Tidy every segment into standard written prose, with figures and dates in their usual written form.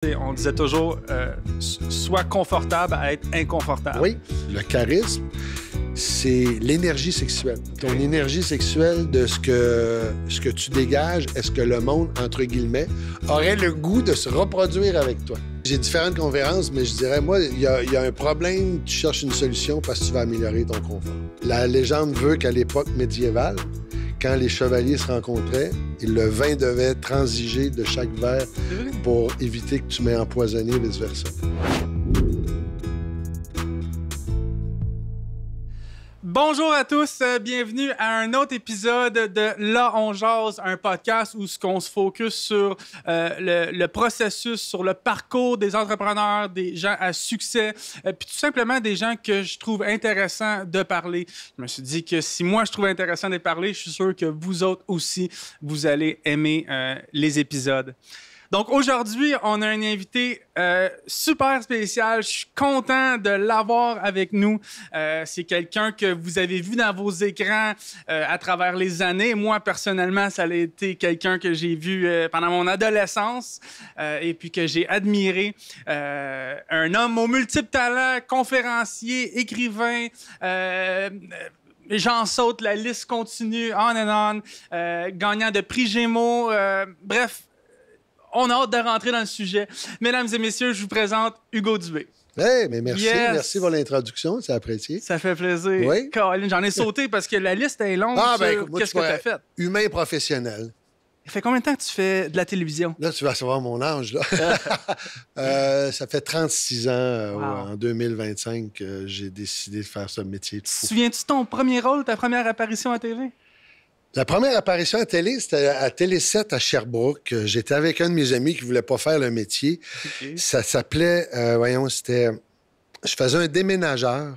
On disait toujours, sois confortable à être inconfortable. Oui, le charisme, c'est l'énergie sexuelle. Ton énergie sexuelle de ce que tu dégages, est-ce que le monde, entre guillemets, aurait le goût de se reproduire avec toi? J'ai différentes conférences, mais je dirais, moi, il y a un problème, tu cherches une solution parce que tu vas améliorer ton confort. La légende veut qu'à l'époque médiévale, quand les chevaliers se rencontraient, le vin devait transiger de chaque verre pour éviter que tu m'aies empoisonné, vice-versa. Bonjour à tous, bienvenue à un autre épisode de Là on jase, un podcast où on se focus sur le processus, sur le parcours des entrepreneurs, des gens à succès, puis tout simplement des gens que je trouve intéressants de parler. Je me suis dit que si moi je trouve intéressant de parler, je suis sûr que vous autres aussi, vous allez aimer les épisodes. Donc aujourd'hui, on a un invité super spécial. Je suis content de l'avoir avec nous. C'est quelqu'un que vous avez vu dans vos écrans à travers les années. Moi, personnellement, ça a été quelqu'un que j'ai vu pendant mon adolescence et puis que j'ai admiré. Un homme aux multiples talents, conférencier, écrivain, j'en saute, la liste continue, on and on, gagnant de prix Gémeaux, bref. On a hâte de rentrer dans le sujet. Mesdames et messieurs, je vous présente Hugo Dubé. Hey, mais merci. Yes. Merci pour l'introduction, c'est apprécié. Ça fait plaisir. Oui. Caroline, j'en ai sauté parce que la liste est longue. Qu'est-ce que tu as fait? Humain professionnel. Ça fait combien de temps que tu fais de la télévision? Là, tu vas savoir mon âge. Là. Ça fait 36 ans, Wow. en 2025, que j'ai décidé de faire ce métier de fou. Te souviens-tu de ton premier rôle, ta première apparition à TV? La première apparition à télé, c'était à Télé 7 à Sherbrooke. J'étais avec un de mes amis qui voulait pas faire le métier. Okay. Ça s'appelait, c'était... Je faisais un déménageur.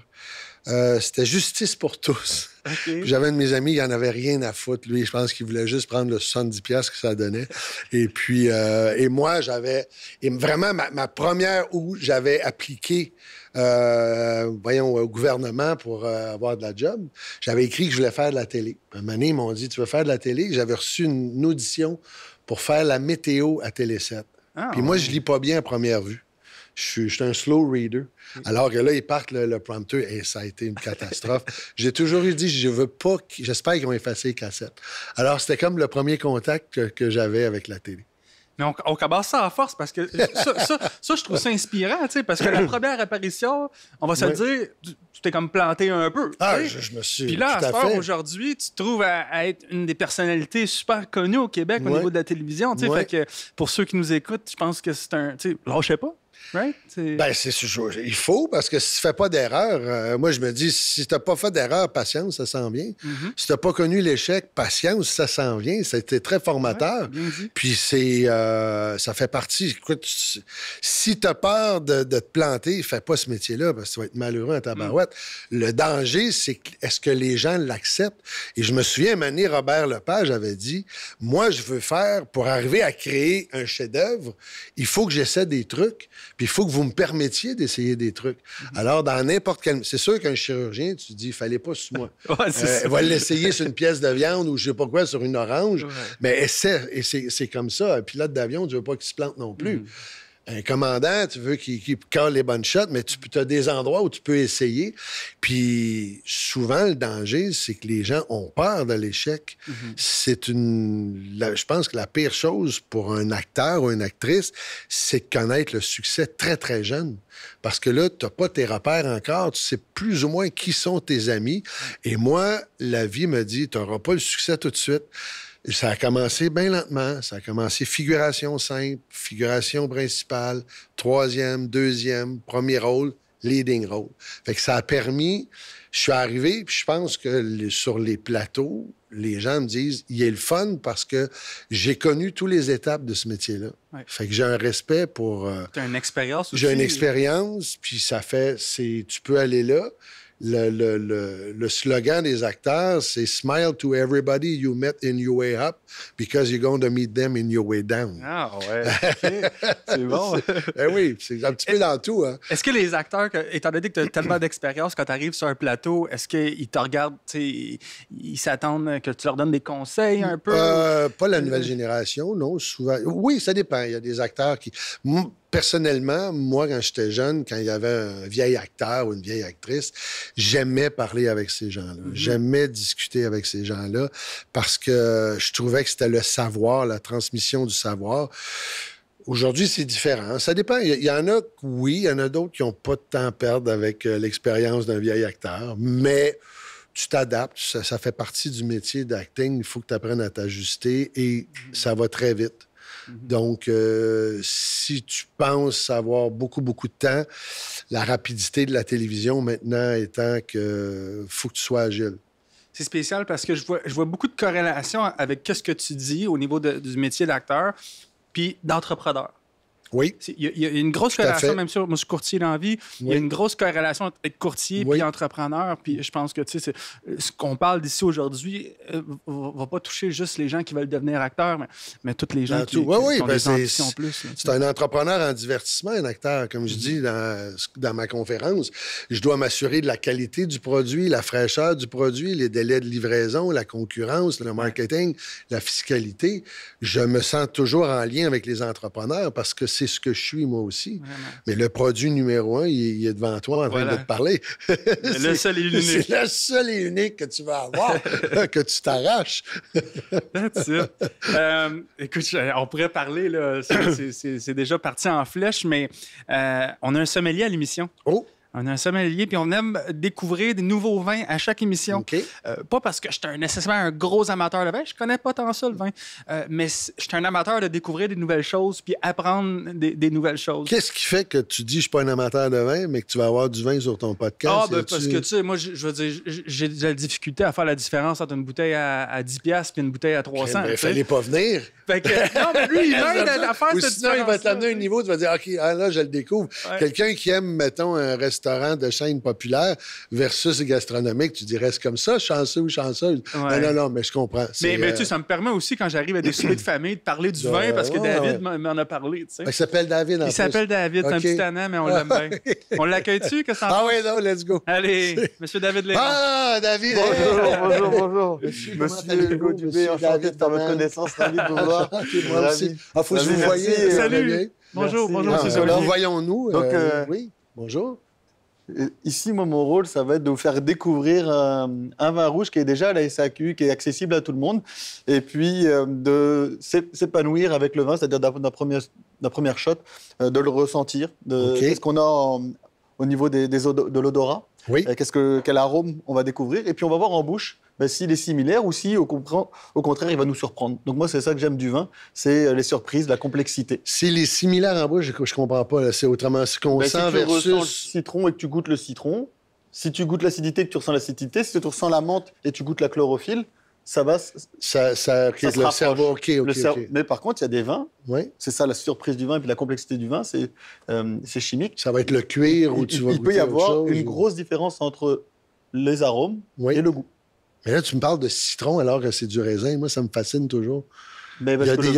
C'était Justice pour tous. Okay. Puis j'avais un de mes amis, il en avait rien à foutre. Lui, je pense qu'il voulait juste prendre le 70$ que ça donnait. Et puis, et moi, j'avais... Et vraiment, ma première où j'avais appliqué au gouvernement pour avoir de la job, j'avais écrit que je voulais faire de la télé. Un moment donné, ils m'ont dit, tu veux faire de la télé? J'avais reçu une audition pour faire la météo à Télé 7. Puis moi, je lis pas bien à première vue. Je suis un slow reader. Alors que là, ils partent le prompteur et ça a été une catastrophe. J'ai toujours dit, je veux pas... J'espère qu'ils ont effacé les cassettes. Alors, c'était comme le premier contact que j'avais avec la télé. Mais on commence ça à force parce que ça, je trouve ça inspirant, tu sais, parce que la première apparition, on va se le dire, tu t'es comme planté un peu. Ah, je me suis... Puis là, tout à à ce fait. Aujourd'hui, tu te trouves à être une des personnalités super connues au Québec au niveau de la télévision, tu sais. Fait que pour ceux qui nous écoutent, je pense que c'est un... Tu sais, lâchez pas. Right? Ben, il faut, parce que si tu fais pas d'erreur, moi, je me dis, si tu n'as pas fait d'erreur, patience, ça s'en vient. Mm-hmm. Si tu n'as pas connu l'échec, patience, ça s'en vient. Ça a été très formateur. Ouais, puis ça fait partie. Écoute, si tu as peur de te planter, fais pas ce métier-là, parce que tu vas être malheureux en tabarouette. Le danger, c'est est-ce que les gens l'acceptent? Et je me souviens, un moment donné, Robert Lepage avait dit, moi, je veux faire, pour arriver à créer un chef-d'œuvre, il faut que j'essaie des trucs. Puis il faut que vous me permettiez d'essayer des trucs. Alors, dans n'importe quel... C'est sûr qu'un chirurgien, tu te dis, il fallait pas sur moi. Ouais, va l'essayer sur une pièce de viande ou je sais pas quoi, sur une orange. Ouais. Mais essaie. Et c'est comme ça. Un pilote d'avion, tu veux pas qu'il se plante non plus. Un commandant, tu veux qu'il colle les bonnes shots, mais tu as des endroits où tu peux essayer. Puis souvent, le danger, c'est que les gens ont peur de l'échec. C'est je pense que la pire chose pour un acteur ou une actrice, c'est de connaître le succès très, très jeune. Parce que là, tu n'as pas tes repères encore. Tu sais plus ou moins qui sont tes amis. Et moi, la vie me dit, tu n'auras pas le succès tout de suite. Ça a commencé bien lentement. Ça a commencé figuration simple, figuration principale, troisième, deuxième, premier rôle, leading role. Fait que ça a permis... Je suis arrivé, puis je pense que sur les plateaux, les gens me disent, il est le fun parce que j'ai connu toutes les étapes de ce métier-là. Ouais. Fait que j'ai un respect pour... Tu as une expérience aussi. J'ai une expérience, puis ça fait... Tu peux aller là. Le slogan des acteurs, c'est « Smile to everybody you met in your way up because you're going to meet them in your way down. » Ah ouais, OK. C'est bon. Ben oui, c'est un petit peu dans tout. Hein. Est-ce que les acteurs, étant donné que tu as tellement d'expérience, quand tu arrives sur un plateau, est-ce qu'ils te regardent, ils s'attendent que tu leur donnes des conseils un peu? Pas la nouvelle génération, non, souvent. Oui, ça dépend. Il y a des acteurs qui... personnellement, moi, quand j'étais jeune, quand il y avait un vieil acteur ou une vieille actrice, j'aimais parler avec ces gens-là. J'aimais discuter avec ces gens-là parce que je trouvais que c'était le savoir, la transmission du savoir. Aujourd'hui, c'est différent. Ça dépend. Il y en a, oui, il y en a d'autres qui n'ont pas de temps à perdre avec l'expérience d'un vieil acteur, mais tu t'adaptes. Ça fait partie du métier d'acting. Il faut que tu apprennes à t'ajuster et ça va très vite. Donc, si tu penses avoir beaucoup, beaucoup de temps, la rapidité de la télévision maintenant étant que faut que tu sois agile. C'est spécial parce que je vois beaucoup de corrélations avec ce que tu dis au niveau du métier d'acteur puis d'entrepreneur. Oui. Il y a une grosse corrélation, même si moi je suis courtier dans la vie, il y a une grosse corrélation entre être courtier puis entrepreneur. Puis je pense que ce qu'on parle d'ici aujourd'hui va pas toucher juste les gens qui veulent devenir acteurs, mais toutes les gens qui ont des ambitions plus. C'est un entrepreneur en divertissement, un acteur. Comme je dis dans ma conférence, je dois m'assurer de la qualité du produit, la fraîcheur du produit, les délais de livraison, la concurrence, le marketing, la fiscalité. Je me sens toujours en lien avec les entrepreneurs parce que c'est ce que je suis, moi aussi. Vraiment. Mais le produit numéro 1, il est devant toi en train de te parler. Le seul et unique. C'est le seul et unique que tu vas avoir, que tu t'arraches. That's it. Écoute, on pourrait parler, là, c'est déjà parti en flèche, mais on a un sommelier à l'émission. Oh! On a un sommelier, puis on aime découvrir des nouveaux vins à chaque émission. Okay. Pas parce que je suis nécessairement un gros amateur de vin, je connais pas tant ça, le vin, mais je suis un amateur de découvrir des nouvelles choses puis apprendre des nouvelles choses. Qu'est-ce qui fait que tu dis « je suis pas un amateur de vin », mais que tu vas avoir du vin sur ton podcast? Parce que, tu sais, moi, je veux dire, j'ai de la difficulté à faire la différence entre une bouteille à 10$ puis une bouteille à 300. Mais fallait pas venir. Fait que, non, mais lui, il m'aide à faire cette sinon, il va t'amener à un niveau, tu vas dire « OK, là, je le découvre. Ouais. » Quelqu'un qui aime, mettons, un restaurant de chaîne populaire versus gastronomique, tu dirais c'est comme ça, chanceux ou chanceuse. Ouais. Non, mais je comprends. Mais tu sais, ça me permet aussi, quand j'arrive à des soupers de famille, de parler du vin parce que David m'en a parlé. Tu sais. Il s'appelle David, en plus. Il s'appelle David, c'est un petit tannant, mais on l'aime bien. On l'accueille-tu? Ah oui, non, let's go. Allez, Monsieur David Léon. Ah, David! Bonjour. Monsieur Hugo Dubé, enchanté de faire votre connaissance, ravi de vous voir. Moi aussi. Ah, faut que vous voyez. Salut. Bonjour, monsieur Olivier. Nous voyons-nous. Oui, bonjour. Ici, moi, mon rôle, ça va être de vous faire découvrir un vin rouge qui est déjà à la SAQ, qui est accessible à tout le monde, et puis de s'épanouir avec le vin, c'est-à-dire la première shot, de le ressentir, qu'est-ce qu'on a au niveau de l'odorat, quel arôme on va découvrir, et puis on va voir en bouche s'il est similaire ou si, au contraire, il va nous surprendre. Donc moi, c'est ça que j'aime du vin, c'est les surprises, la complexité. S'il est similaire en bouche, je comprends pas. Là. C'est autrement ce qu'on sent versus... Si tu ressens le citron et que tu goûtes le citron, si tu goûtes l'acidité et que tu ressens l'acidité, si tu ressens la menthe et tu goûtes la chlorophylle, ça va... le cerveau, OK. Mais par contre, il y a des vins, c'est ça la surprise du vin et puis la complexité du vin, c'est chimique. Ça va être le cuir où tu vas goûter. Il peut y avoir une grosse différence entre les arômes et le goût. Mais là, tu me parles de citron alors que c'est du raisin. Moi, ça me fascine toujours. Mais parce que le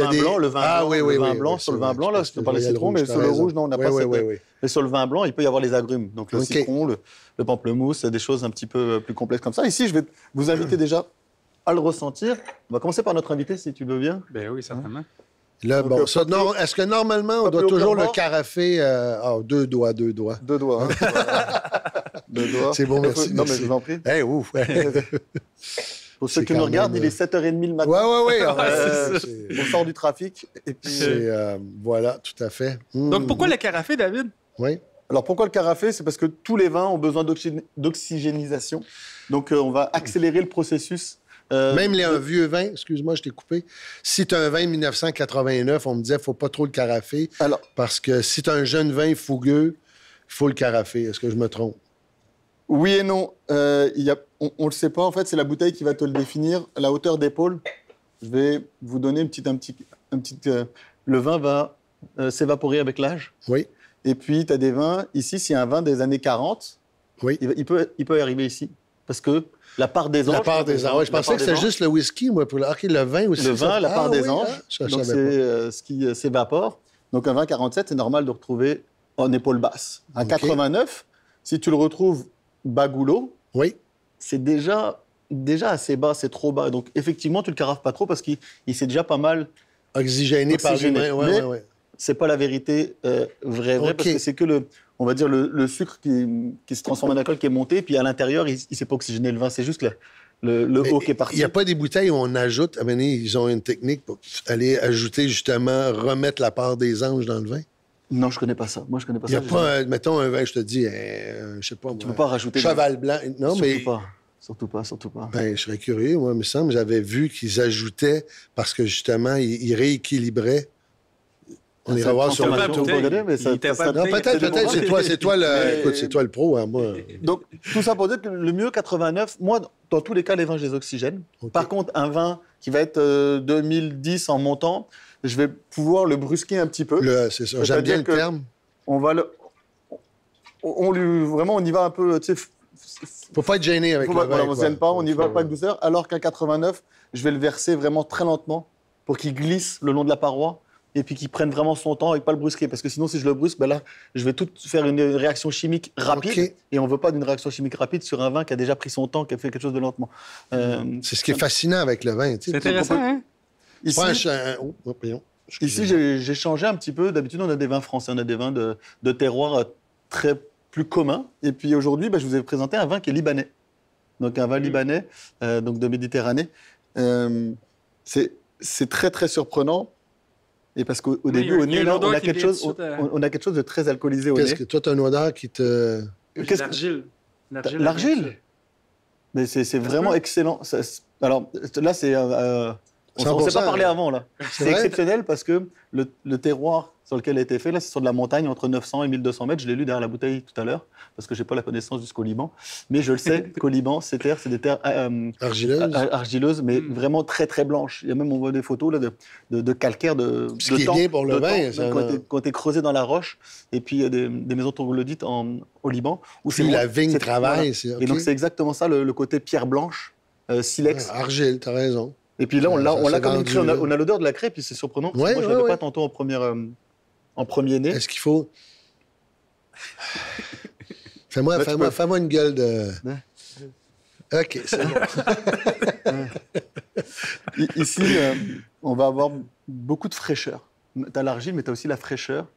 vin blanc, sur le vin blanc, là, je te parle de citron, mais sur le rouge, non, on n'a pas cette... Mais sur le vin blanc, il peut y avoir les agrumes. Donc le citron, le pamplemousse, des choses un petit peu plus complexes comme ça. Ici, je vais vous inviter déjà à le ressentir. On va commencer par notre invité, si tu veux bien. Ben oui, certainement. Là, bon, est-ce que normalement, on doit toujours le carafer... deux doigts. Deux doigts. Deux doigts. C'est bon, merci. Non, mais je vous en prie. Ouf. Pour ceux qui nous regardent, il est 7h30 le matin. Oui. On sort du trafic. Et puis, voilà, tout à fait. Donc, pourquoi le carafé, David? Oui. Alors, pourquoi le carafé? C'est parce que tous les vins ont besoin d'oxygénisation. Donc, on va accélérer le processus. Même un vieux vin, excuse-moi, je t'ai coupé. Si tu as un vin de 1989, on me disait qu'il ne faut pas trop le carafer. Parce que si tu as un jeune vin fougueux, il faut le carafer. Est-ce que je me trompe? Oui et non. On ne le sait pas. En fait, c'est la bouteille qui va te le définir. La hauteur d'épaule, je vais vous donner un petit le vin va s'évaporer avec l'âge. Oui. Et puis, tu as des vins. Ici, s'il y a un vin des années 40, il peut y arriver ici. Parce que la part des anges... La part des anges. Je pensais que c'était juste le whisky, moi. Le vin aussi. Le vin, la part des anges. Donc, c'est ce qui s'évapore. Donc, un vin 47, c'est normal de retrouver en épaule basse. Un 89, si tu le retrouves bagoulot, c'est déjà assez bas, c'est trop bas. Donc, effectivement, tu le carafes pas trop parce qu'il s'est déjà pas mal oxygéné par lui-même. c'est pas la vérité vraie, Ok. parce que c'est que on va dire le sucre qui se transforme en alcool qui est monté, puis à l'intérieur, il s'est pas oxygéné le vin, c'est juste le eau qui est parti. Il n'y a pas des bouteilles où on ajoute, ils ont une technique pour aller ajouter justement, remettre la part des anges dans le vin. Non, je connais pas ça. Moi, je connais pas Il n'y ça. a pas, mettons un vin, je te dis, je sais pas moi. Tu peux pas rajouter. Cheval blanc. Non, mais. Surtout pas. Ben, je serais curieux, moi, il me semble. J'avais vu qu'ils ajoutaient parce que justement, ils rééquilibraient. On ira voir sur ma Malto. bouteille. Non, peut-être, c'est toi écoute, c'est toi le pro, hein, moi. Donc, tout ça pour dire que le mieux 89, moi, dans tous les cas, les vins, je les oxygène. Okay. Par contre, un vin qui va être 2010 en montant, je vais pouvoir le brusquer un petit peu. C'est ça. J'aime bien le terme. On va vraiment, on y va un peu, tu sais. Faut pas être gêné avec le vin. Voilà, on ne gêne pas, on y va pas avec douceur. Alors qu'un 89, je vais le verser vraiment très lentement pour qu'il glisse le long de la paroi et puis qu'il prenne vraiment son temps et pas le brusquer. Parce que sinon, si je le brusque, ben là, je vais tout faire une réaction chimique rapide. Okay. Et on ne veut pas d'une réaction chimique rapide sur un vin qui a déjà pris son temps, qui a fait quelque chose de lentement. C'est ce qui est fascinant avec le vin. C'est intéressant, hein? Ici, j'ai changé un petit peu. D'habitude, on a des vins français, on a des vins de terroir très plus communs. Et puis aujourd'hui, je vous ai présenté un vin qui est libanais. Donc un vin libanais, donc de Méditerranée. C'est très, très surprenant. Et parce qu'au début, au nez, là, on a quelque chose de très alcoolisé au nez. Qu'est-ce que toi, tu as une odeur qui te... L'argile. L'argile? Mais c'est vraiment excellent. Alors là, c'est... on ne s'est pas parlé avant, là. C'est exceptionnel parce que le terroir sur lequel il a été fait, là, c'est sur de la montagne, entre 900 et 1200 mètres. Je l'ai lu derrière la bouteille tout à l'heure, parce que je n'ai pas la connaissance jusqu'au Liban. Mais je le sais qu'au Liban, c'est des terres argileuses, mais vraiment très, très blanches. Il y a même, on voit des photos là, de calcaire, de ce qui est bien pour le vin. Quand tu es creusé dans la roche, et puis il y a des maisons troglodytes au Liban. Où puis la vigne travaille. Voilà. Et donc, c'est exactement ça, le côté pierre blanche, silex. Argile, tu as raison. Et puis là, on l'a comme écrit, on a l'odeur de la crêpe, puis c'est surprenant. Parce que moi, je ne l'avais pas tantôt en premier nez. Est-ce qu'il faut... Fais-moi une gueule de... OK, c'est bon. Ici, on va avoir beaucoup de fraîcheur. Tu as l'argile, mais tu as aussi la fraîcheur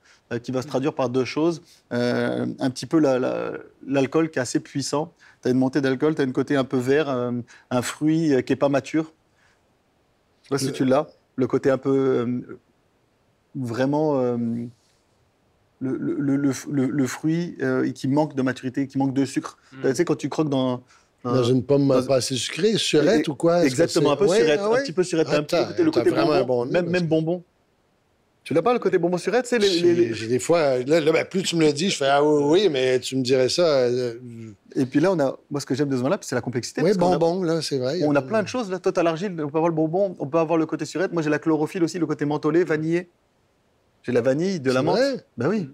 qui va se traduire par deux choses. Un petit peu l'alcool qui est assez puissant. Tu as une montée d'alcool, tu as un côté un peu vert, un fruit qui n'est pas mature. Je ne sais pas si tu l'as. Le côté un peu... vraiment... le fruit qui manque de maturité, qui manque de sucre. Tu sais, quand tu croques dans une pomme pas assez sucrée, surette ou quoi? Exactement, un peu surette, un petit peu surette. Le côté bonbon, même bonbon. Tu l'as pas, le côté bonbon surette? J'ai des fois... Là, plus tu me le dis, je fais « Ah oui, mais tu me dirais ça... Et puis là, moi, ce que j'aime de ce vin-là, c'est la complexité. Oui, bonbon, là, c'est vrai. On a plein de choses. Là, toi, tu as l'argile, on peut avoir le bonbon, on peut avoir le côté surette. Moi, j'ai la chlorophylle aussi, le côté mentholé, vanillé. J'ai la vanille, de la menthe. Ben oui.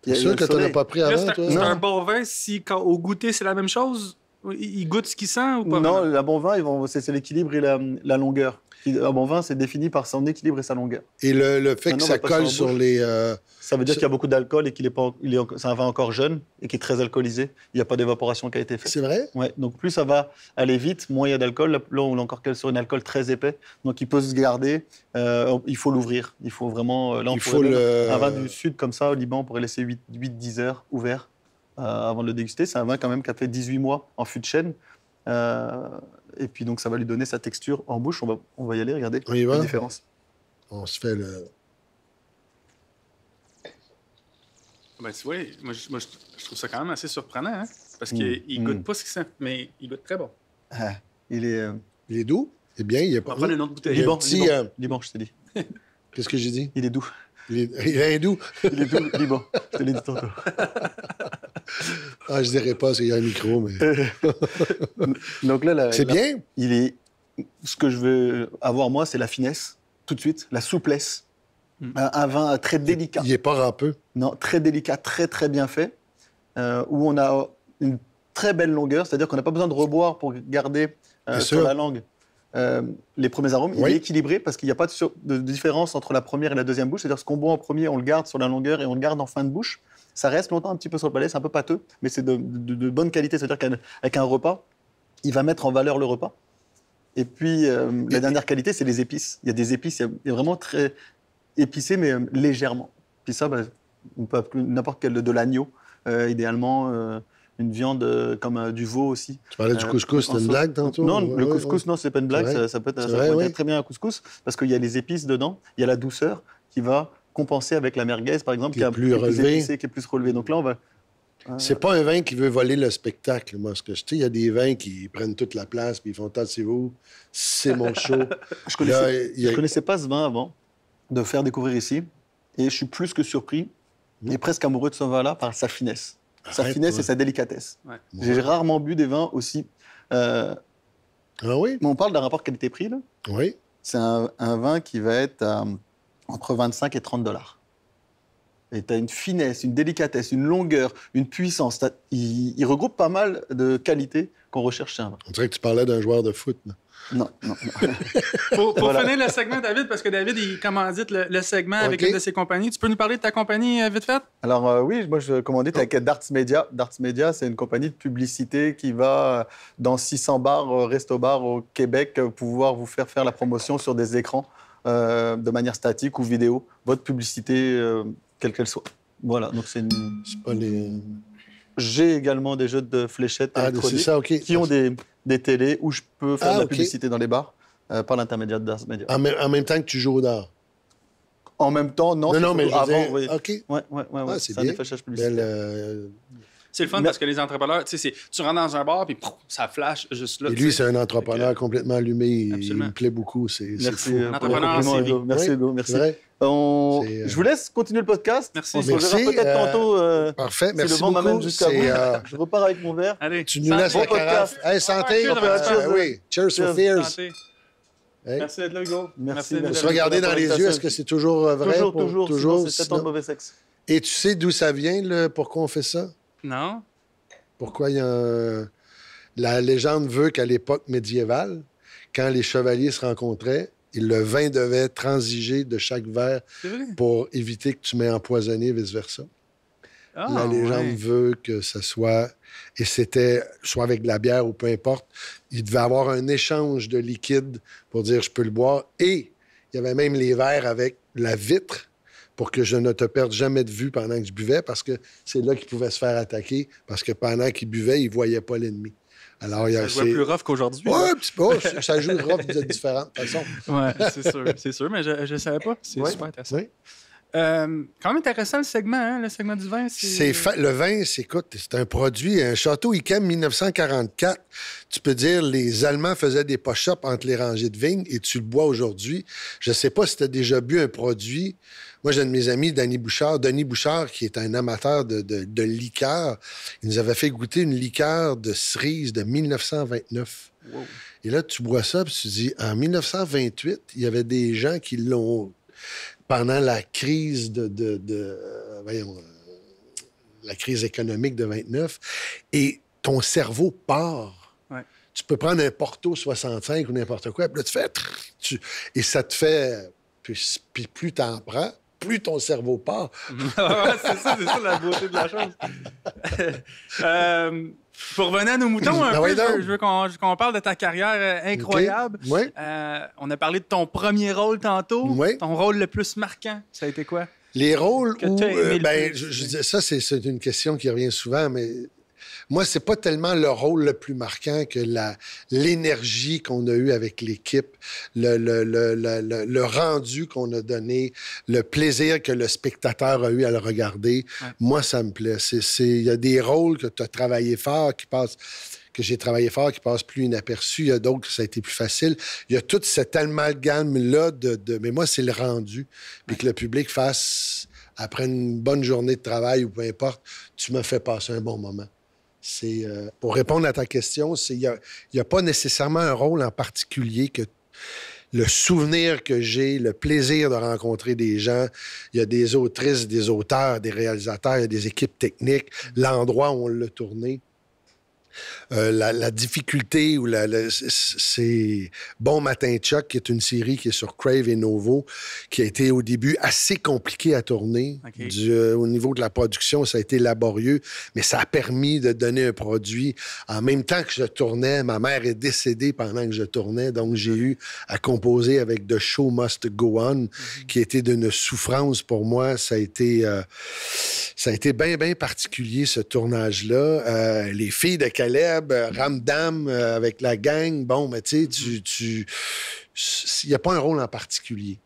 T'es sûr que tu n'en as pas pris avant, toi? C'est un bon vin si, au goûter, c'est la même chose? Il goûte ce qu'il sent ou pas? Non, un bon vin, c'est l'équilibre et la longueur. Un bon vin, c'est défini par son équilibre et sa longueur. Et le fait que ça colle sur les... Ça veut dire qu'il y a beaucoup d'alcool et c'est un vin encore jeune et qui est très alcoolisé. Il n'y a pas d'évaporation qui a été faite. C'est vrai? Oui. Donc plus ça va aller vite, moins il y a d'alcool. Là, on est encore sur un alcool très épais. Donc il peut se garder. Il faut l'ouvrir. Il faut vraiment... Là, un vin du sud comme ça, au Liban, on pourrait laisser 8-10 heures ouvert avant de le déguster. C'est un vin quand même qui a fait 18 mois en fût de chêne. Et puis donc ça va lui donner sa texture en bouche. On va y aller, regardez la différence. On se fait le... Ben, tu vois, moi, je trouve ça quand même assez surprenant, hein? Parce qu'il goûte pas ce qu'il sent, mais il goûte très bon. Il est doux? C'est bien, il est pas... On va prendre une autre bouteille. Liban, je t'ai dit. Qu'est-ce que j'ai dit? Il est doux. Il est doux? Il est doux, Liban. Je te l'ai dit tantôt. Je dirais pas parce qu'il y a un micro, mais... Donc là, c'est bien? Ce que je veux avoir, moi, c'est la finesse, tout de suite, la souplesse. Un vin très délicat. Il n'est pas râpeux. Non, très délicat, très, très bien fait, où on a une très belle longueur, c'est-à-dire qu'on n'a pas besoin de reboire pour garder sur la langue les premiers arômes. Il est équilibré parce qu'il n'y a pas de différence entre la première et la deuxième bouche. C'est-à-dire ce qu'on boit en premier, on le garde sur la longueur et on le garde en fin de bouche. Ça reste longtemps un petit peu sur le palais, c'est un peu pâteux, mais c'est de bonne qualité. C'est-à-dire qu'avec un repas, il va mettre en valeur le repas. Et puis, la dernière qualité, c'est les épices. Il y a des épices, il y a vraiment épicé, mais légèrement. Puis ça, on peut appeler n'importe quel de l'agneau, idéalement. Une viande comme du veau aussi. Tu parlais du couscous, c'était une blague tantôt? Non, le couscous, non, c'est pas une blague. Ça peut être très bien un couscous parce qu'il y a les épices dedans, il y a la douceur qui va compenser avec la merguez, par exemple, qui est plus épicée, qui est plus relevée. Donc là, on va... C'est pas un vin qui veut voler le spectacle, moi, ce que je sais. Il y a des vins qui prennent toute la place puis ils font « tassez-vous, c'est mon show ». Je connaissais pas ce vin avant de faire découvrir ici et je suis plus que surpris et presque amoureux de ce vin-là par sa finesse. Sa finesse et sa délicatesse. Ouais. J'ai rarement bu des vins aussi... Ah oui? On parle d'un rapport qualité-prix, là. Oui. C'est un vin qui va être entre 25 et 30 $. Et tu as une finesse, une délicatesse, une longueur, une puissance. Il regroupe pas mal de qualités qu'on recherche chez un vin. On dirait que tu parlais d'un joueur de foot. Là. Non. Pour finir le segment, David, parce que David, il commandite le segment avec une de ses compagnies. Tu peux nous parler de ta compagnie vite fait? Alors oui, moi je commandite avec Darts Media. Darts Media, c'est une compagnie de publicité qui va dans 600 bars, resto-bars au Québec, pouvoir vous faire la promotion sur des écrans de manière statique ou vidéo. Votre publicité, quelle qu'elle soit. Voilà, donc c'est une... C'est pas les... J'ai également des jeux de fléchettes électroniques qui ont des télés où je peux faire de la publicité dans les bars par l'intermédiaire de Darts Media. En même temps que tu joues au dard? En même temps, non. Non, mais avant, je veux oui. dire, OK. Ouais, c'est un bien. défachage publicitaire. C'est le fun parce que les entrepreneurs, tu rentres dans un bar puis ça flash juste là. Et lui, c'est un entrepreneur complètement allumé. Il me plaît beaucoup. C'est fou. Entrepreneur en série. Merci, Hugo. Merci. Je vous laisse continuer le podcast. Merci. On se reverra peut-être tantôt. Parfait. Si merci le vent beaucoup. m'amène jusqu'à vous. Je repars avec mon verre. Allez, tu nous laisses la carafe. Hey, santé. Oui. Cheers for fears. Hey. Merci d'être là, Hugo. Merci. On se regarder dans les yeux. Est-ce que c'est toujours vrai? Toujours. C'est 7 ans de mauvais sexe. Et tu sais d'où ça vient, pourquoi on fait ça? Non. Pourquoi il y a La légende veut qu'à l'époque médiévale, quand les chevaliers se rencontraient, le vin devait transiger de chaque verre pour éviter que tu m'aies empoisonné, vice-versa. La légende veut que ce soit... Et c'était, soit avec de la bière ou peu importe, il devait avoir un échange de liquide pour dire « je peux le boire ». Et il y avait même les verres avec la vitre pour que je ne te perde jamais de vue pendant que je buvais, parce que c'est là qu'il pouvait se faire attaquer, parce que pendant qu'il buvait, il ne voyait pas l'ennemi. Alors, ça joue plus rough qu'aujourd'hui. Oui, un petit peu. Ça joue rough de différentes façons. Oui, c'est sûr, mais je ne savais pas. C'est super intéressant. Oui. Quand même intéressant le segment du vin. Le vin, c'est un produit, un château Yquem 1944. Tu peux dire, les Allemands faisaient des push-ups entre les rangées de vignes et tu le bois aujourd'hui. Je ne sais pas si tu as déjà bu un produit. Moi, j'ai un de mes amis, Denis Bouchard, qui est un amateur de liqueur. Il nous avait fait goûter une liqueur de cerise de 1929. Wow. Et là, tu bois ça, puis tu dis, en 1928, il y avait des gens qui l'ont... Pendant la crise la crise économique de 29, et ton cerveau part. Ouais. Tu peux prendre un Porto 65 ou n'importe quoi, puis là, tu fais... et ça te fait... Puis plus t'en prends, plus ton cerveau part. c'est ça la beauté de la chose. Pour revenir à nos moutons, je veux qu'on parle de ta carrière incroyable. Okay. Oui. On a parlé de ton premier rôle tantôt. Oui. Ton rôle le plus marquant, ça a été quoi? Les rôles que t'as aimé le plus. Je dis, ça, c'est une question qui revient souvent, mais moi, c'est pas tellement le rôle le plus marquant que l'énergie qu'on a eue avec l'équipe, le rendu qu'on a donné, le plaisir que le spectateur a eu à le regarder. Ouais. Moi, ça me plaît. Il y a des rôles que tu as travaillé fort que j'ai travaillé fort, qui passent plus inaperçus. Il y a d'autres que ça a été plus facile. Il y a tout cet amalgame-là mais moi, c'est le rendu. Puis que le public fasse, après une bonne journée de travail ou peu importe, tu me fais passer un bon moment. Pour répondre à ta question, il n'y a pas nécessairement un rôle en particulier que le souvenir que j'ai, le plaisir de rencontrer des gens. Il y a des autrices, des auteurs, des réalisateurs, il y a des équipes techniques, l'endroit où on l'a tourné. La difficulté ou c'est Bon Matin Chuck, qui est une série qui est sur Crave et Novo, qui a été au début assez compliqué à tourner. Okay. Au niveau de la production, ça a été laborieux, mais ça a permis de donner un produit. En même temps que je tournais, ma mère est décédée pendant que je tournais, donc j'ai eu à composer avec The Show Must Go On, qui était d'une souffrance pour moi. Ça a été bien particulier, ce tournage-là. Les filles de Caleb, Ramdam avec la gang, bon, mais tu sais, il n'y a pas un rôle en particulier.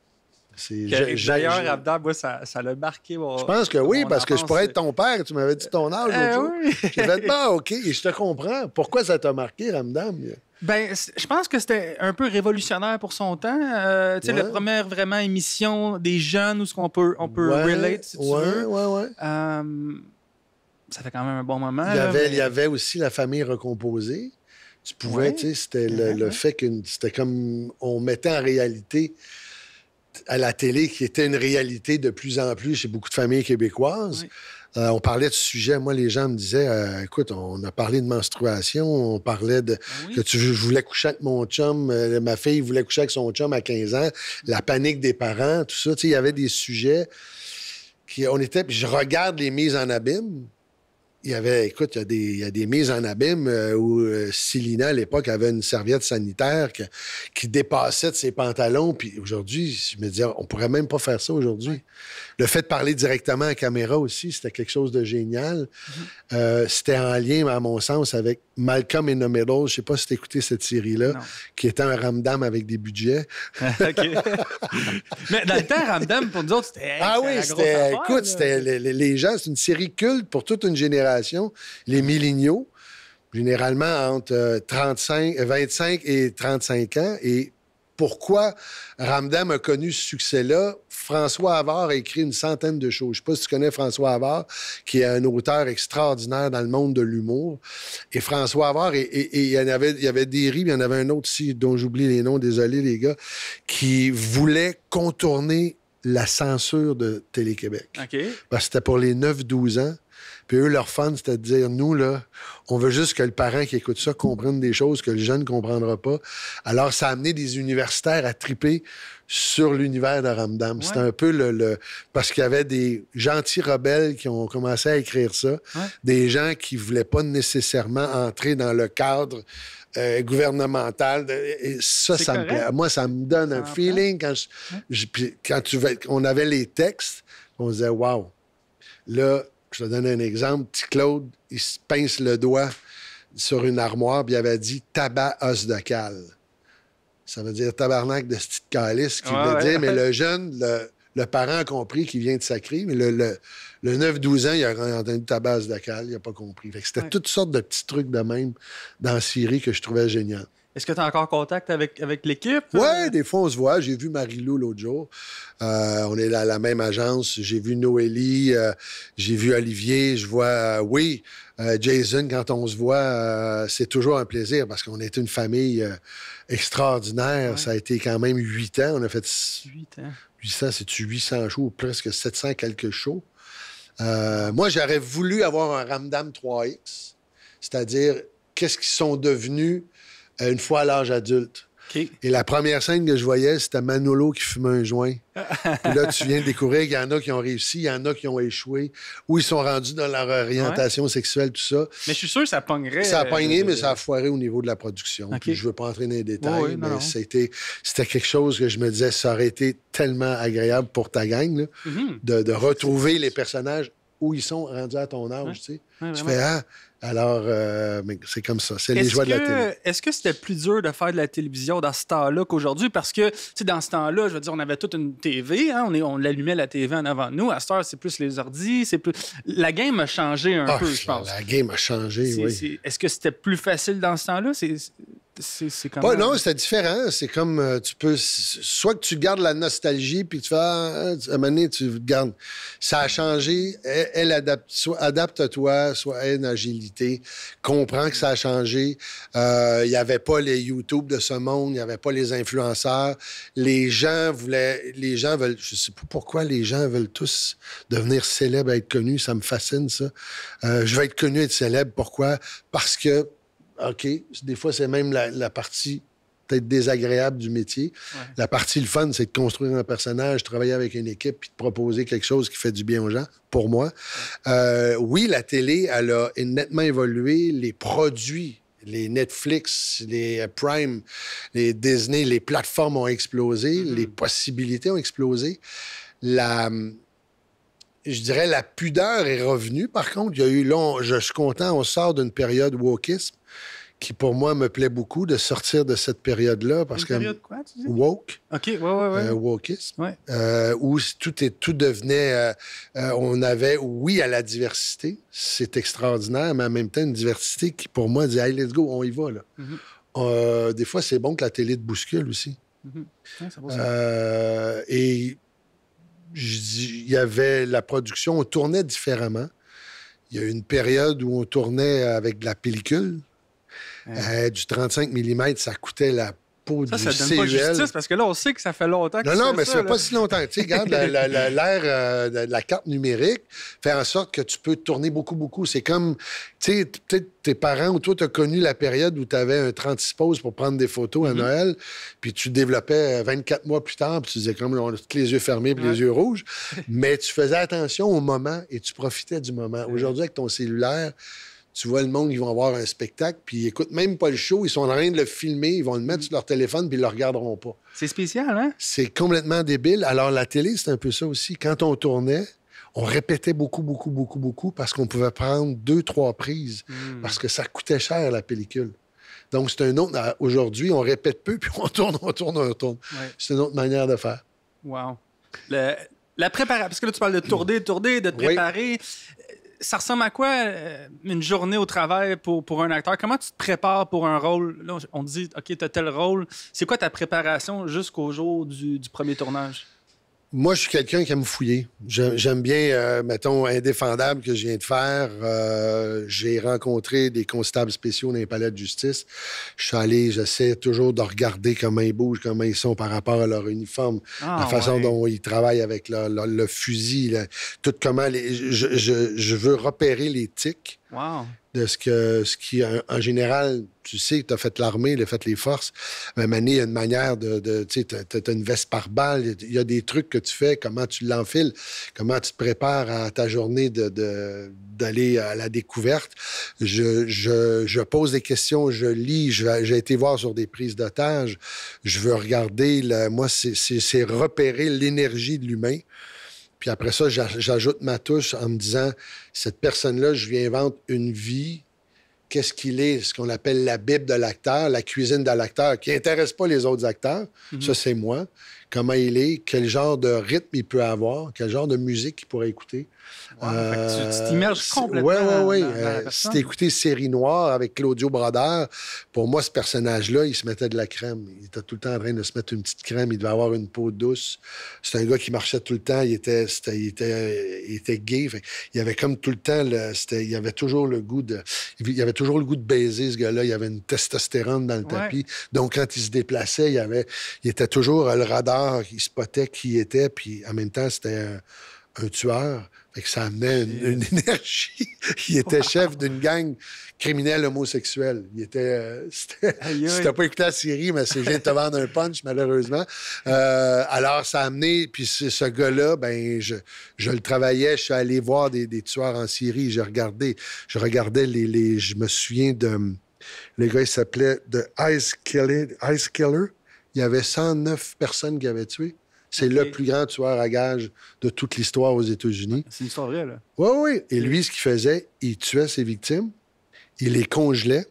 D'ailleurs, Ramdam, moi, ça l'a marqué. Je pense que oui, parce que je pourrais être ton père. Tu m'avais dit ton âge. Oui. J'ai fait, OK, je te comprends. Pourquoi ça t'a marqué, Ramdam? Ben, je pense que c'était un peu révolutionnaire pour son temps. Tu sais, la première vraiment émission des jeunes où on peut relate, si tu veux. Ouais. Ça fait quand même un bon moment. Il y avait aussi La Famille recomposée. Tu pouvais, tu sais, c'était le fait que c'était comme on mettait en réalité à la télé qui était une réalité de plus en plus chez beaucoup de familles québécoises. Oui. On parlait de ce sujet. Moi, les gens me disaient, écoute, on a parlé de menstruation, on parlait de que je voulais coucher avec mon chum, ma fille voulait coucher avec son chum à 15 ans, la panique des parents, tout ça. Tu sais, il y avait des sujets puis je regarde les mises en abîme. Il y a des mises en abîme où Célina, à l'époque, avait une serviette sanitaire qui dépassait de ses pantalons. Puis aujourd'hui, je me disais, on pourrait même pas faire ça aujourd'hui. Le fait de parler directement à la caméra aussi, c'était quelque chose de génial. C'était en lien, à mon sens, avec Malcolm in the Middle. Je sais pas si tu as écouté cette série-là, qui était un Ramdam avec des budgets. OK. Mais dans le temps, Ramdam, pour nous autres, c'était... c'était les gens, c'est une série culte pour toute une génération, les milléniaux, généralement entre 25 et 35 ans. Et pourquoi Ramdam a connu ce succès-là? François Havard a écrit une centaine de choses. Je ne sais pas si tu connais François Havard, qui est un auteur extraordinaire dans le monde de l'humour. Et François Havard, il y avait Derry, mais il y en avait un autre ici, dont j'oublie les noms, désolé les gars, qui voulait contourner la censure de Télé-Québec. Okay. Parce que c'était pour les 9-12 ans. Puis eux, leur fun, c'était de dire, nous, là, on veut juste que le parent qui écoute ça comprenne des choses que le jeune ne comprendra pas. Alors, ça a amené des universitaires à triper sur l'univers de Ramdam. Ouais. C'était un peu parce qu'il y avait des gentils rebelles qui ont commencé à écrire ça. Ouais. Des gens qui ne voulaient pas nécessairement entrer dans le cadre gouvernemental. Et ça me plaît. Moi, ça me donne un feeling. Quand on avait les textes, on disait, wow, là, je te donne un exemple. Petit Claude, il se pince le doigt sur une armoire, puis il avait dit « tabac os de cale ». Ça veut dire tabarnak de ce calice, qui veut dire, mais le jeune, le parent a compris qu'il vient de sacrer, mais le 9-12 ans, il a entendu tabac os de cale, il n'a pas compris. Fait que c'était toutes sortes de petits trucs de même dans la série que je trouvais génial. Est-ce que tu as encore contact avec l'équipe? Oui, des fois, on se voit. J'ai vu Marie-Lou l'autre jour. On est à la même agence. J'ai vu Noélie, j'ai vu Olivier. Je vois, Jason, quand on se voit, c'est toujours un plaisir parce qu'on est une famille extraordinaire. Ouais. Ça a été quand même 8 ans. On a fait 8 ans. 800, c'est-tu 800 shows, presque 700 quelques shows. Moi, j'aurais voulu avoir un Ramdam 3X, c'est-à-dire qu'est-ce qu'ils sont devenus une fois à l'âge adulte. Okay. Et la première scène que je voyais, c'était Manolo qui fumait un joint. Puis là, tu viens de découvrir qu'il y en a qui ont réussi, il y en a qui ont échoué, où ils sont rendus dans leur orientation sexuelle, tout ça. Mais je suis sûr que ça pognerait. Ça a pogné, mais ça a foiré au niveau de la production. Okay. Puis je ne veux pas entrer dans les détails, mais c'était quelque chose que je me disais, ça aurait été tellement agréable pour ta gang, là, de retrouver les personnages où ils sont rendus à ton âge, tu sais. Tu fais, alors, mais c'est comme ça. C'est les joies de la télé. Est-ce que c'était plus dur de faire de la télévision dans ce temps-là qu'aujourd'hui? Parce que, tu sais, dans ce temps-là, je veux dire, on avait toute une TV, hein, on allumait la TV en avant de nous. À cette heure, c'est plus les ordis, c'est plus... La game a changé un peu, je pense. La game a changé, oui. Est-ce que c'était plus facile dans ce temps-là? C'est quand même... Non, c'était différent. C'est comme, tu peux... Soit que tu gardes la nostalgie, puis tu fais, à un moment donné, tu gardes... Ça a changé. Elle adapte-toi, soit une agilité. Comprends que ça a changé. Il n'y avait pas les YouTube de ce monde. Il n'y avait pas les influenceurs. Les gens veulent... Je sais pas pourquoi les gens veulent tous devenir célèbres, être connus. Ça me fascine, ça. Je veux être connu, être célèbre. Pourquoi? Parce que OK, des fois, c'est même la partie peut-être désagréable du métier. Ouais. La partie, le fun, c'est de construire un personnage, travailler avec une équipe puis de proposer quelque chose qui fait du bien aux gens, pour moi. Oui, la télé, elle a nettement évolué. Les produits, les Netflix, les Prime, les Disney, les plateformes ont explosé. Les possibilités ont explosé. Je dirais la pudeur est revenue. Par contre, il y a eu, là, je suis content, on sort d'une période wokisme qui, pour moi, me plaît beaucoup de sortir de cette période-là. Parce Une période quoi, tu dis? Woke. OK, ouais. Wokisme. Ouais. Où tout devenait... on avait, oui, à la diversité. C'est extraordinaire, mais en même temps, une diversité qui, pour moi, dit « Hey, let's go, on y va. » là. Des fois, c'est bon que la télé te bouscule aussi. Ouais, c'est beau, ça. Et il y avait la production, on tournait différemment. Il y a eu une période où on tournait avec de la pellicule. Du 35 mm, ça coûtait la peau du CUL. Ça donne pas justice, parce que là, on sait que ça fait longtemps que Non, mais ça fait pas si longtemps. Tu sais, regarde, l'ère de la carte numérique fait en sorte que tu peux tourner beaucoup. C'est comme, tu sais, peut-être tes parents ou toi, tu as connu la période où tu avais un 36 poses pour prendre des photos à Noël, puis tu développais 24 mois plus tard, puis tu disais comme, on a tous les yeux fermés puis les yeux rouges, mais tu faisais attention au moment et tu profitais du moment. Aujourd'hui, avec ton cellulaire, tu vois le monde, ils vont avoir un spectacle, puis ils écoutent même pas le show, ils sont en train de le filmer, ils vont le mettre sur leur téléphone, puis ils le regarderont pas. C'est spécial, hein? C'est complètement débile. Alors, la télé, c'est un peu ça aussi. Quand on tournait, on répétait beaucoup, parce qu'on pouvait prendre 2-3 prises, parce que ça coûtait cher, la pellicule. Donc, c'est un autre... Aujourd'hui, on répète peu, puis on tourne. Ouais. C'est une autre manière de faire. Wow. La préparation, parce que là, tu parles de tourner, de te préparer. Ça ressemble à quoi une journée au travail pour un acteur? Comment tu te prépares pour un rôle? Là, on te dit, OK, tu as tel rôle. C'est quoi ta préparation jusqu'au jour du premier tournage? Moi, je suis quelqu'un qui aime fouiller. J'aime bien, mettons, Indéfendable que je viens de faire. J'ai rencontré des constables spéciaux dans les palais de justice. Je suis allé, j'essaie toujours de regarder comment ils bougent, comment ils sont par rapport à leur uniforme, la façon dont ils travaillent avec le fusil, tout comment... Je veux repérer les tics. Wow. De ce qui, en général, tu sais, tu as fait l'armée, tu as fait les forces. À un moment donné, il y a une manière tu sais, tu as une veste par balle, il y a des trucs que tu fais, comment tu l'enfiles, comment tu te prépares à ta journée d'aller à la découverte. Je pose des questions, je lis, j'ai été voir sur des prises d'otages, je veux regarder, moi, c'est repérer l'énergie de l'humain. Puis après ça, j'ajoute ma touche en me disant, cette personne-là, je lui invente une vie. Qu'est-ce qu'il est? Ce qu'on appelle la Bible de l'acteur, la cuisine de l'acteur, qui n'intéresse pas les autres acteurs. Ça, c'est moi. Comment il est, quel genre de rythme il peut avoir, quel genre de musique il pourrait écouter. Wow, fait que tu t'immerges complètement Oui. dans la Si personne. t'as écouté Série Noire avec Claudio Brodeur, pour moi, ce personnage-là, il se mettait de la crème. Il était tout le temps en train de se mettre une petite crème. Il devait avoir une peau douce. C'est un gars qui marchait tout le temps. Il était gay. Fait, il avait comme tout le temps... il avait toujours le goût de... Il avait toujours le goût de baiser, ce gars-là. Il avait une testostérone dans le tapis. Donc, quand il se déplaçait, il était toujours le radar. Il spottait qui il était. Puis, en même temps, c'était un tueur. Fait que ça amenait une énergie. Il était chef d'une gang criminelle homosexuelle. Il était... si t'as pas écouté la série, mais je viens de te vendre un punch, malheureusement. Alors, ça a amené... Puis ce gars-là, ben je le travaillais. Je suis allé voir des tueurs en série. Je regardais je me souviens de... Le gars, il s'appelait The Ice Killer. Il y avait 109 personnes qu'il avait tuées. C'est le plus grand tueur à gages de toute l'histoire aux États-Unis. C'est une histoire vraie, là. Oui. Et lui, ce qu'il faisait, il tuait ses victimes, il les congelait,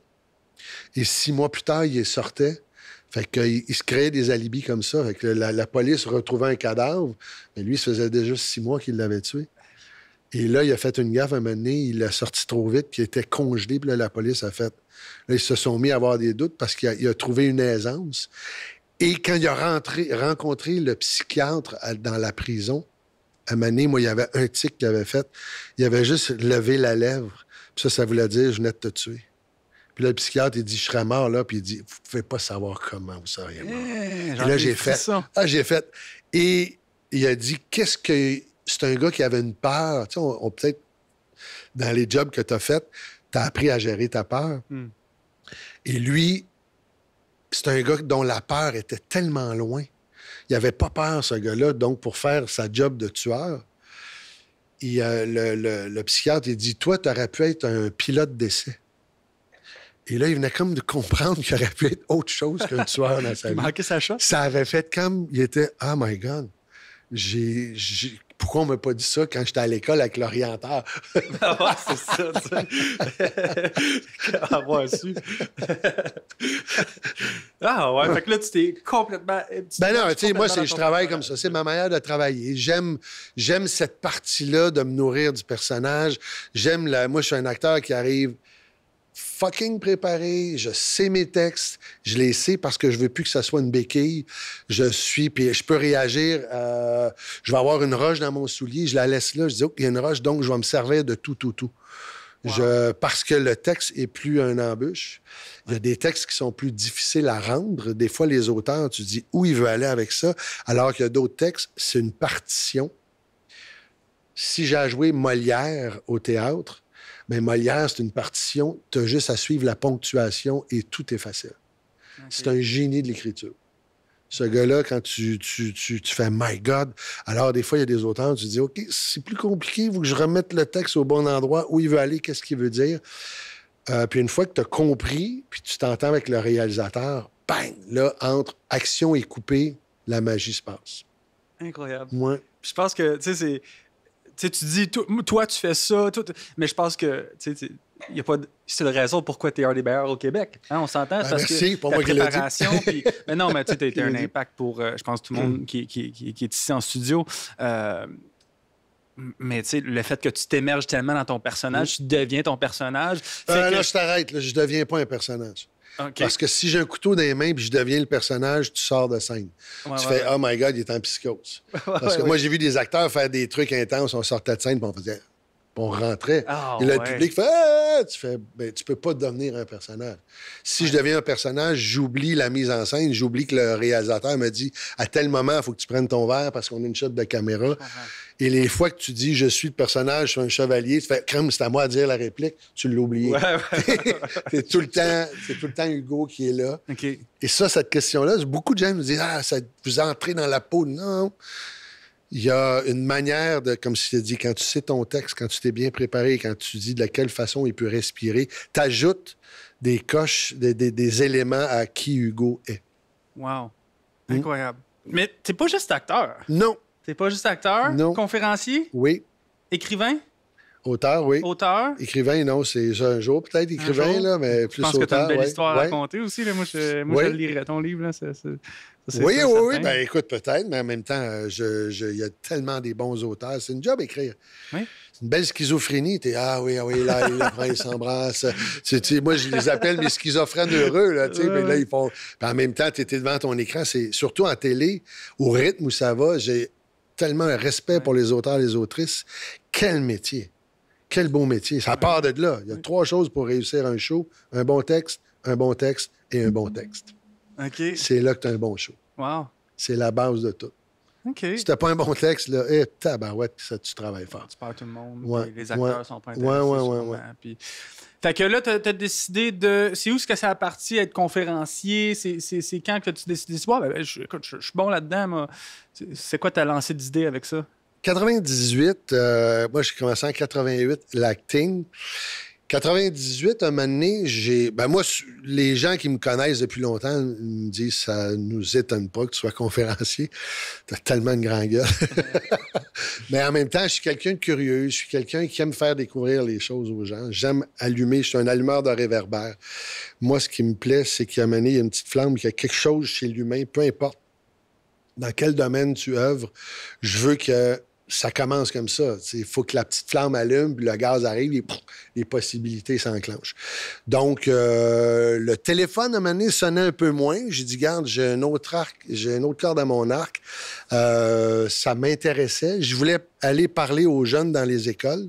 et 6 mois plus tard, il les sortait. Fait qu'il se créait des alibis comme ça. Fait que la police retrouvait un cadavre, mais lui, ça faisait déjà 6 mois qu'il l'avait tué. Et là, il a fait une gaffe à un moment donné, il l'a sorti trop vite, puis il était congelé, puis là, la police a fait... Là, ils se sont mis à avoir des doutes parce qu'il a trouvé une aisance. Et quand il a rencontré le psychiatre dans la prison, à un moment donné, moi, il y avait un tic qu'il avait fait. Il avait juste levé la lèvre. Puis ça voulait dire « je venais de te tuer ». Puis là, le psychiatre, il dit « je serais mort là ». Puis il dit « vous pouvez pas savoir comment vous seriez mort ». Et là, j'ai fait ça. J'ai fait. Et il a dit « qu'est-ce que... » C'est un gars qui avait une peur. Tu sais, peut-être, dans les jobs que tu as faits, tu as appris à gérer ta peur. Et lui, c'est un gars dont la peur était tellement loin. Il n'avait pas peur, ce gars-là. Donc, pour faire sa job de tueur, le psychiatre, il dit, toi, tu aurais pu être un pilote d'essai. Et là, il venait comme de comprendre qu'il aurait pu être autre chose qu'un tueur dans sa vie. Il manquait sa shot. Ça avait fait comme... Il était, oh my God, pourquoi on m'a pas dit ça quand j'étais à l'école avec l'orienteur? Ah ouais, c'est ça, tu sais. Avoir su. Ah ouais, fait que là, tu t'es complètement... Ben non, tu sais, moi, je travaille comme ça. C'est ma manière de travailler. J'aime cette partie-là de me nourrir du personnage. Moi, je suis un acteur qui arrive fucking préparé, je sais mes textes, je les sais parce que je veux plus que ça soit une béquille. Puis je peux réagir. Je vais avoir une roche dans mon soulier, je la laisse là, je dis, il y a une roche, donc je vais me servir de tout. Wow. Parce que le texte est plus un embûche. Il y a des textes qui sont plus difficiles à rendre. Des fois, les auteurs, tu dis où il veut aller avec ça, alors qu'il y a d'autres textes, c'est une partition. Si j'ai à jouer Molière au théâtre, mais Molière, c'est une partition, tu as juste à suivre la ponctuation et tout est facile. Okay. C'est un génie de l'écriture. Ce gars-là, quand tu fais « My God », alors des fois, il y a des auteurs, tu dis « OK, c'est plus compliqué, il faut que je remette le texte au bon endroit, où il veut aller, qu'est-ce qu'il veut dire. » Puis une fois que tu as compris, puis tu t'entends avec le réalisateur, bang, là, entre action et coupé, la magie se passe. Incroyable. Ouais. Je pense que, tu sais, c'est... Tu dis, toi, tu fais ça, mais je pense que y a pas c'est la raison pourquoi tu es un des meilleurs au Québec. Hein, on s'entend? Parce merci, que pour ta moi préparation. Mais non, mais tu as été un impact pour, je pense, tout le monde qui est ici en studio. Mais tu sais, le fait que tu t'émerges tellement dans ton personnage, tu deviens ton personnage. Là, je t'arrête. Là, je deviens pas un personnage. Okay. Parce que si j'ai un couteau dans les mains et je deviens le personnage, tu sors de scène. Tu fais « Oh my God, il est en psychose. » Parce que moi, j'ai vu des acteurs faire des trucs intenses, on sortait de scène puis on faisait... on rentrait. Et le public fait « Ah! » Tu fais « Ben, tu peux pas devenir un personnage. » Si je deviens un personnage, j'oublie la mise en scène, j'oublie que le réalisateur me dit « À tel moment, il faut que tu prennes ton verre parce qu'on a une shot de caméra. » Et les fois que tu dis « Je suis le personnage, je suis un chevalier », tu fais « Crème, c'est à moi de dire la réplique. » Tu l'as oublié. C'est tout le temps Hugo qui est là. Okay. Et ça, cette question-là, beaucoup de gens nous disent « Ah, ça, vous entrez dans la peau. » Non. Il y a une manière de, comme je t'ai dit, quand tu sais ton texte, quand tu t'es bien préparé, quand tu dis de quelle façon il peut respirer, t'ajoutes des coches, des éléments à qui Hugo est. Wow. Incroyable. Mais t'es pas juste acteur. Non. T'es pas juste acteur? Non. Conférencier? Oui. Écrivain? Auteur, oui. Auteur? Écrivain, non, c'est un jour peut-être écrivain, là, mais plus auteur. Je pense que t'as une belle histoire à raconter aussi. Là. Moi, je lirais ton livre. Là. Oui. Ben écoute, peut-être, mais en même temps, il y a tellement des bons auteurs. C'est une job écrire. Oui. C'est une belle schizophrénie. Là, après, ils s'embrassent. Moi, je les appelle mes schizophrènes heureux, là, mais là, ils font... Puis en même temps, tu étais devant ton écran. C'est surtout en télé, au rythme où ça va, j'ai tellement un respect pour les auteurs et les autrices. Quel métier! Quel beau métier. Ça part de là. Il y a 3 choses pour réussir un show. Un bon texte et un bon texte. OK. C'est là que tu as un bon show. Wow. C'est la base de tout. OK. Si tu n'as pas un bon texte, là, tabarouette, ça, tu travailles fort. Tu perds tout le monde. Ouais. Les acteurs sont pas intéressés. Ouais. Puis... Fait que là, tu as décidé de... C'est où est-ce que ça a parti être conférencier? C'est quand que tu décides? Écoute, je suis bon là-dedans, moi. C'est quoi ta lancée d'idées avec ça? 98, moi, j'ai commencé en 88, l'acting. 98, un moment donné, moi, les gens qui me connaissent depuis longtemps me disent « Ça nous étonne pas que tu sois conférencier. T'as tellement une grande gueule. » Mais en même temps, je suis quelqu'un de curieux. Je suis quelqu'un qui aime faire découvrir les choses aux gens. J'aime allumer. Je suis un allumeur de réverbère. Moi, ce qui me plaît, c'est qu'à un moment donné, il y a une petite flamme, qu'il y a quelque chose chez l'humain, peu importe dans quel domaine tu œuvres, je veux que ça commence comme ça. Il faut que la petite flamme allume, puis le gaz arrive, et les possibilités s'enclenchent. Donc, le téléphone, à un moment donné, sonnait un peu moins. J'ai dit, garde, j'ai un autre corde à mon arc. Ça m'intéressait. Je voulais aller parler aux jeunes dans les écoles.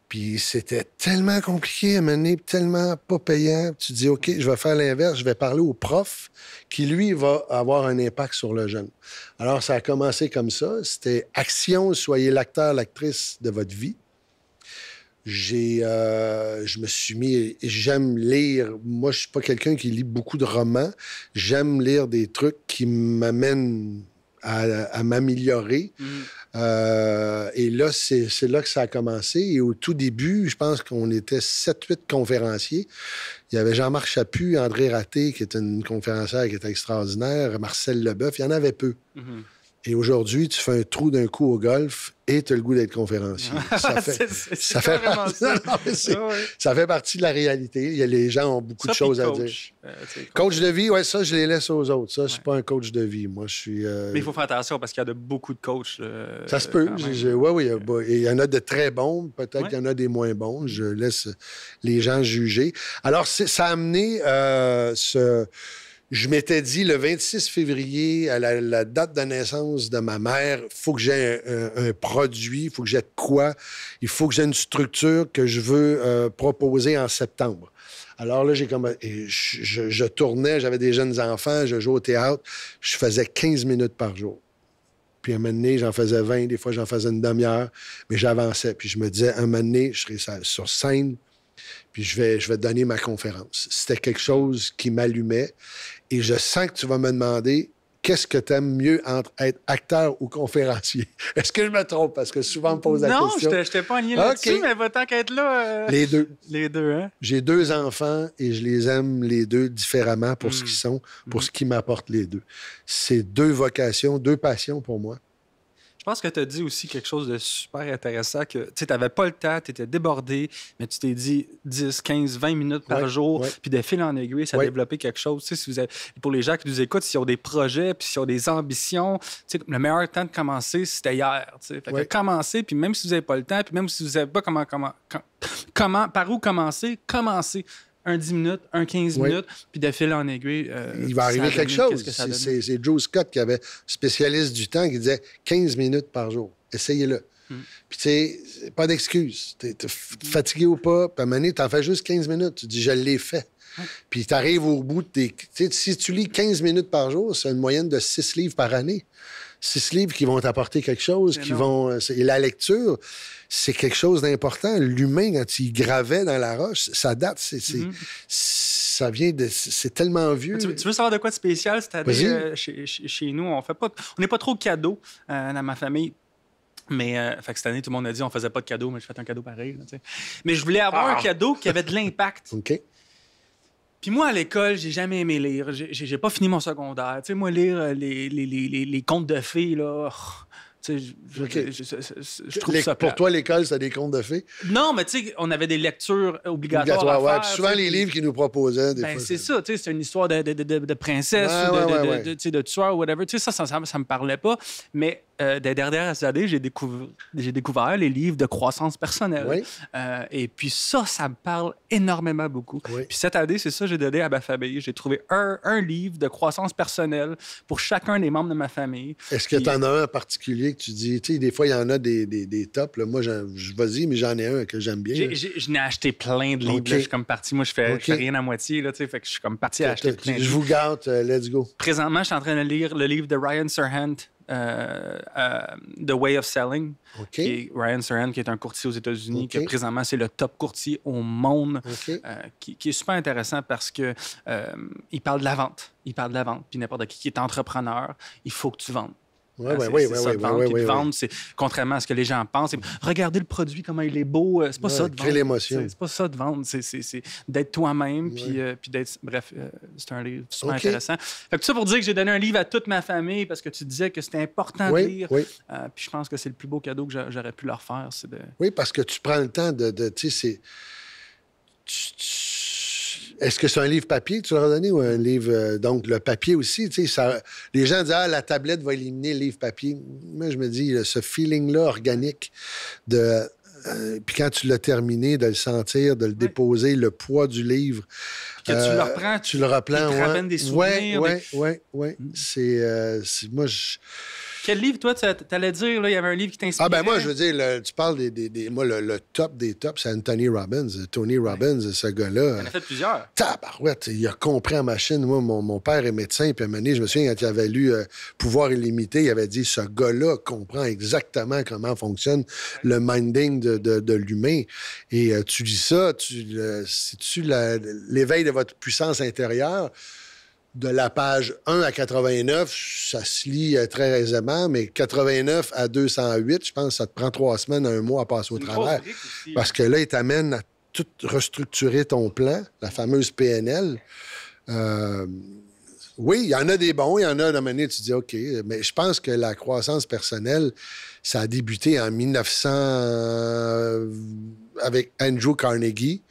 Puis c'était tellement compliqué à un moment donné, tellement pas payant. Tu dis, OK, je vais faire l'inverse, je vais parler au prof qui, lui, va avoir un impact sur le jeune. Alors, ça a commencé comme ça. C'était action, soyez l'acteur, l'actrice de votre vie. je me suis mis... J'aime lire. Moi, je suis pas quelqu'un qui lit beaucoup de romans. J'aime lire des trucs qui m'amènent à m'améliorer. Et là, c'est là que ça a commencé. Et au tout début, je pense qu'on était 7-8 conférenciers. Il y avait Jean-Marc Chaput, André Raté, qui était une conférencière qui était extraordinaire, Marcel Leboeuf. Il y en avait peu. Et aujourd'hui, tu fais un trou d'un coup au golf et tu as le goût d'être conférencier. Ça fait partie de la réalité. Les gens ont beaucoup de choses à dire. Coach de vie, ouais, ça, je les laisse aux autres. Ça, je suis pas un coach de vie. Moi, je suis... Mais il faut faire attention parce qu'il y a beaucoup de coachs. Ça se peut. Oui. Il y en a de très bons. Peut-être qu'il y en a des moins bons. Je laisse les gens juger. Alors, ça a amené Je m'étais dit, le 26 février, à la date de naissance de ma mère, il faut que j'ai un produit, il faut que j'ai de quoi, il faut que j'ai une structure que je veux proposer en septembre. Alors là, je tournais, j'avais des jeunes enfants, je jouais au théâtre, je faisais 15 minutes par jour. Puis un moment donné, j'en faisais 20, des fois j'en faisais une demi-heure, mais j'avançais. Puis je me disais, un moment donné, je serai sur scène, puis je vais donner ma conférence. C'était quelque chose qui m'allumait. Et je sens que tu vas me demander, qu'est-ce que tu aimes mieux entre être acteur ou conférencier? Est-ce que je me trompe? Parce que souvent, on me pose la question. Non, je t'ai pas aligné là-dessus, mais va tant qu'être là... Les deux. Les deux, hein? J'ai 2 enfants et je les aime les deux différemment pour ce qu'ils sont, pour ce qui m'apportent les deux. C'est 2 vocations, 2 passions pour moi. Je pense que tu as dit aussi quelque chose de super intéressant, que tu n'avais pas le temps, tu étais débordé, mais tu t'es dit 10, 15, 20 minutes par jour, puis de fil en aiguille, ça a développé quelque chose. Si vous avez, pour les gens qui nous écoutent, s'ils ont des projets, puis s'ils ont des ambitions, le meilleur temps de commencer, c'était hier. Fait que commencer, puis même si vous n'avez pas le temps, puis même si vous ne savez pas par où commencer, commencez. Un 10 minutes, un 15 minutes, puis de fil en aiguille. Il va arriver quelque chose. C'est Joe Scott qui avait spécialiste du temps qui disait 15 minutes par jour. Essayez-le. Puis, tu sais, pas d'excuse. T'es fatigué ou pas, puis à un moment donné, t'en fais juste 15 minutes. Tu dis, je l'ai fait. Puis, t'arrives au bout de tes... Si tu lis 15 minutes par jour, c'est une moyenne de 6 livres par année. 6 livres qui vont t'apporter quelque chose, et la lecture, c'est quelque chose d'important. L'humain, quand il gravait dans la roche, ça date, ça vient de... C'est tellement vieux. Tu veux savoir de quoi de spécial cette année chez nous? On n'est pas trop cadeaux dans ma famille. Mais fait que cette année, tout le monde a dit on faisait pas de cadeaux, mais je fais un cadeau pareil. Là, mais je voulais avoir un cadeau qui avait de l'impact. OK. Puis moi, à l'école, j'ai jamais aimé lire. J'ai pas fini mon secondaire. Tu sais, moi, lire les contes de fées, là... Tu sais, je trouve ça plate. Pour toi, l'école, c'est des contes de fées? Non, mais tu sais, on avait des lectures obligatoires à faire. Souvent, les livres qu'ils nous proposaient, des fois... c'est ça, tu sais, c'est une histoire de princesse ou de tueur ou whatever. Tu sais, ça me parlait pas. Mais des dernières années, j'ai découvert les livres de croissance personnelle. Oui. Et puis ça me parle énormément beaucoup. Oui. Puis cette année, c'est ça que j'ai donné à ma famille. J'ai trouvé un livre de croissance personnelle pour chacun des membres de ma famille. Est-ce que tu en as un en particulier que tu dis, tu sais, des fois, il y en a des tops. Là. Moi, vas-y, mais j'en ai un que j'aime bien. Je n'ai acheté plein de livres. Là, je suis comme parti. Moi, je fais rien à moitié. Là, fait que je suis comme parti à acheter plein de livres. Je vous garde, let's go. Présentement, je suis en train de lire le livre de Ryan Serhant, The Way of Selling. Ryan Serhant, qui est un courtier aux États-Unis, qui présentement, c'est le top courtier au monde, qui est super intéressant parce que il parle de la vente. Puis n'importe qui est entrepreneur, il faut que tu vendes. Vendre, c'est contrairement à ce que les gens pensent. Regardez le produit, comment il est beau. C'est pas ça de vendre. L'émotion. C'est pas ça de vendre. C'est d'être toi-même, puis d'être... Bref, c'est un livre super intéressant. Fait que tout ça pour dire que j'ai donné un livre à toute ma famille parce que tu disais que c'était important de lire. Puis je pense que c'est le plus beau cadeau que j'aurais pu leur faire. Oui, parce que tu prends le temps de tu sais, Est-ce que c'est un livre papier que tu leur as donné ou un livre... donc, le papier aussi, tu sais, les gens disent « Ah, la tablette va éliminer le livre papier. » Moi, je me dis, ce feeling-là organique de... puis quand tu l'as terminé, de le sentir, de le déposer, le poids du livre... Que tu le reprends, tu le reprends, te ramènes des souvenirs. Oui. C'est... moi, Quel livre, toi, t'allais dire, là, il y avait un livre qui t'inspirait? Ah, ben moi, je veux dire, tu parles moi, le top des tops, c'est Anthony Robbins. Tony Robbins, ce gars-là. Il en a fait plusieurs. Tabarouette, il a compris en machine. Moi, mon père est médecin, puis à un moment donné, je me souviens, quand il avait lu Pouvoir illimité, il avait dit, ce gars-là comprend exactement comment fonctionne le minding de l'humain. Et tu lis ça, c'est-tu l'éveil de votre puissance intérieure? De la page 1 à 89, ça se lit très aisément, mais 89 à 208, je pense que ça te prend 3 semaines, 1 mois à passer au travers. Parce que là, il t'amène à tout restructurer ton plan, la fameuse PNL. Oui, il y en a des bons, il y en a d'un moment donné, tu te dis OK, mais je pense que la croissance personnelle, ça a débuté en 1900 avec Andrew Carnegie.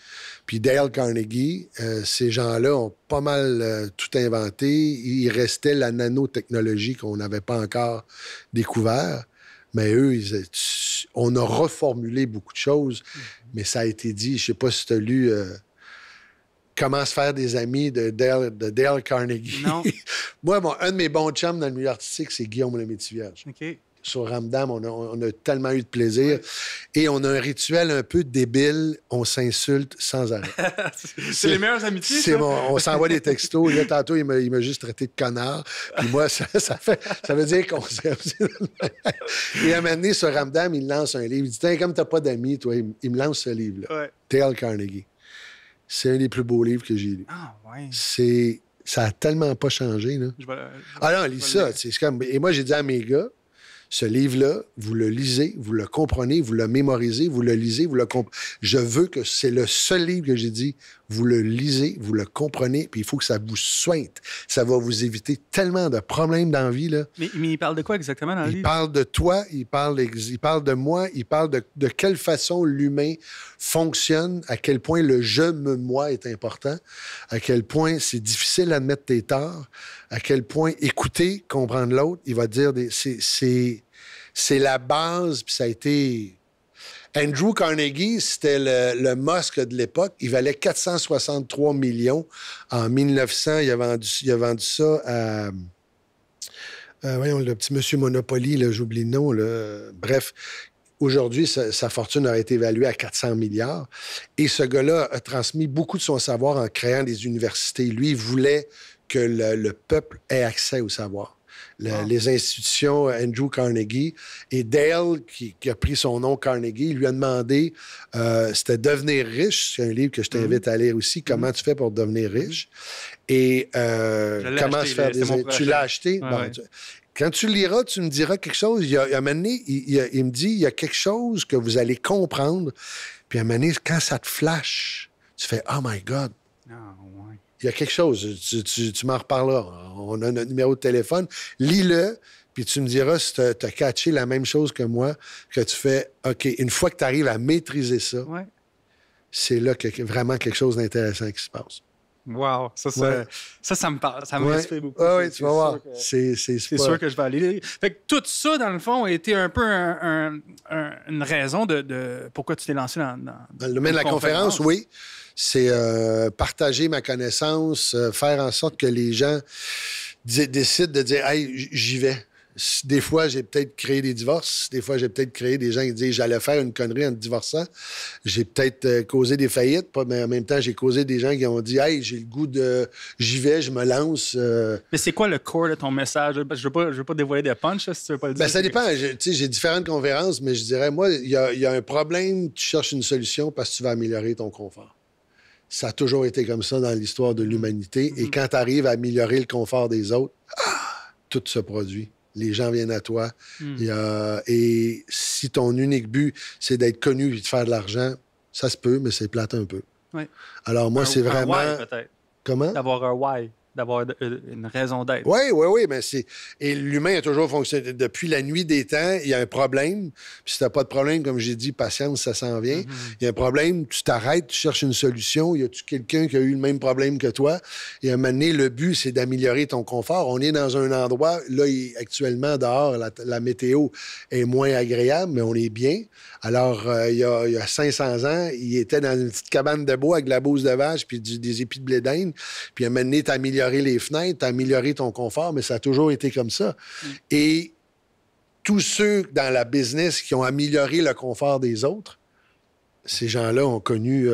Puis Dale Carnegie, ces gens-là ont pas mal tout inventé. Il restait la nanotechnologie qu'on n'avait pas encore découvert. Mais eux, on a reformulé beaucoup de choses. Mais ça a été dit, je sais pas si tu as lu Comment se faire des amis de Dale Carnegie. Non. Moi, un de mes bons chums dans le milieu artistique, c'est Guillaume Lemaitre-Vierge. OK. Sur Ramdam, on a tellement eu de plaisir. Ouais. Et on a un rituel un peu débile. On s'insulte sans arrêt. c'est les meilleures amitiés, on s'envoie des textos. Là, tantôt, il m'a juste traité de connard. Puis moi, ça veut dire qu'on s'aime. Et à un moment donné, sur Ramdam, il lance un livre. Il dit, comme t'as pas d'amis, toi, il me lance ce livre-là. Ouais. Dale Carnegie. C'est un des plus beaux livres que j'ai lus. Ah, ouais. Ça a tellement pas changé, là. Non, lis ça. Et moi, j'ai dit à mes gars, ce livre-là, vous le lisez, vous le comprenez, vous le mémorisez, vous le lisez, vous le comprenez. Je veux que c'est le seul livre que j'ai dit, vous le lisez, vous le comprenez, puis il faut que ça vous soigne. Ça va vous éviter tellement de problèmes dans la vie, là. Mais il parle de quoi exactement dans le livre? Il parle de toi, il parle de moi, il parle de quelle façon l'humain fonctionne, à quel point le je me moi est important, à quel point c'est difficile d'admettre tes torts, à quel point écouter, comprendre l'autre, il va te dire c'est la base, puis ça a été... Andrew Carnegie, c'était le Musk de l'époque. Il valait 463 millions. En 1900, il a vendu ça à... voyons, le petit monsieur Monopoly, là, j'oublie le nom. Là. Bref, aujourd'hui, sa fortune aurait été évaluée à 400 milliards. Et ce gars-là a transmis beaucoup de son savoir en créant des universités. Lui, il voulait que le peuple ait accès au savoir. Les institutions Andrew Carnegie. Et Dale, qui a pris son nom Carnegie, lui a demandé, c'était Devenir riche, c'est un livre que je t'invite à lire aussi, Comment tu fais pour devenir riche. Et comment se faire des... Tu l'as acheté? Ouais, bon, ouais. Quand tu le liras, tu me diras quelque chose. À un moment donné, il me dit, il y a quelque chose que vous allez comprendre. Puis à un moment donné, quand ça te flash, tu fais « Oh my God! » Il y a quelque chose, tu m'en reparleras. On a notre numéro de téléphone. Lis-le, puis tu me diras si tu as catché la même chose que moi, que tu fais, OK, une fois que tu arrives à maîtriser ça, c'est là que vraiment quelque chose d'intéressant qui se passe. Wow, ça me parle. Ça m'inspire beaucoup. Oui, tu vas voir. C'est sûr que je vais aller. Fait que tout ça, dans le fond, a été un peu une raison de pourquoi tu t'es lancé dans le domaine de la conférence, oui. C'est partager ma connaissance, faire en sorte que les gens décident de dire « Hey, j'y vais ». Des fois, j'ai peut-être créé des divorces. Des fois, j'ai peut-être créé des gens qui disent « J'allais faire une connerie en te divorçant ». J'ai peut-être causé des faillites, mais en même temps, j'ai causé des gens qui ont dit « Hey, j'ai le goût de... J'y vais, je me lance ». Mais c'est quoi le core de ton message? Je veux pas dévoiler des punchs, si tu veux pas le dire. Ben, ça dépend. J'ai différentes conférences, mais je dirais, moi, il y a un problème, tu cherches une solution parce que tu vas améliorer ton confort. Ça a toujours été comme ça dans l'histoire de l'humanité. Et quand tu arrives à améliorer le confort des autres, tout se produit. Les gens viennent à toi. Et si ton unique but, c'est d'être connu et de faire de l'argent, ça se peut, mais c'est plate un peu. Oui. Alors moi, c'est vraiment... Un why, peut-être. Comment? D'avoir un why. D'avoir une raison d'être. Oui, mais c'est... Et l'humain a toujours fonctionné. Depuis la nuit des temps, il y a un problème. Puis si t'as pas de problème, comme j'ai dit, patience, ça s'en vient. Il y a un problème, tu t'arrêtes, tu cherches une solution. Y a-tu quelqu'un qui a eu le même problème que toi? Et à un moment donné, le but, c'est d'améliorer ton confort. On est dans un endroit, là, actuellement, dehors, la météo est moins agréable, mais on est bien. Alors, il y a 500 ans, il était dans une petite cabane de bois avec de la bouse de vache puis des épis de blé d'Inde. Puis à un moment donné, t'as amélioré les fenêtres, t'as amélioré ton confort, mais ça a toujours été comme ça. Et tous ceux dans la business qui ont amélioré le confort des autres, ces gens-là ont connu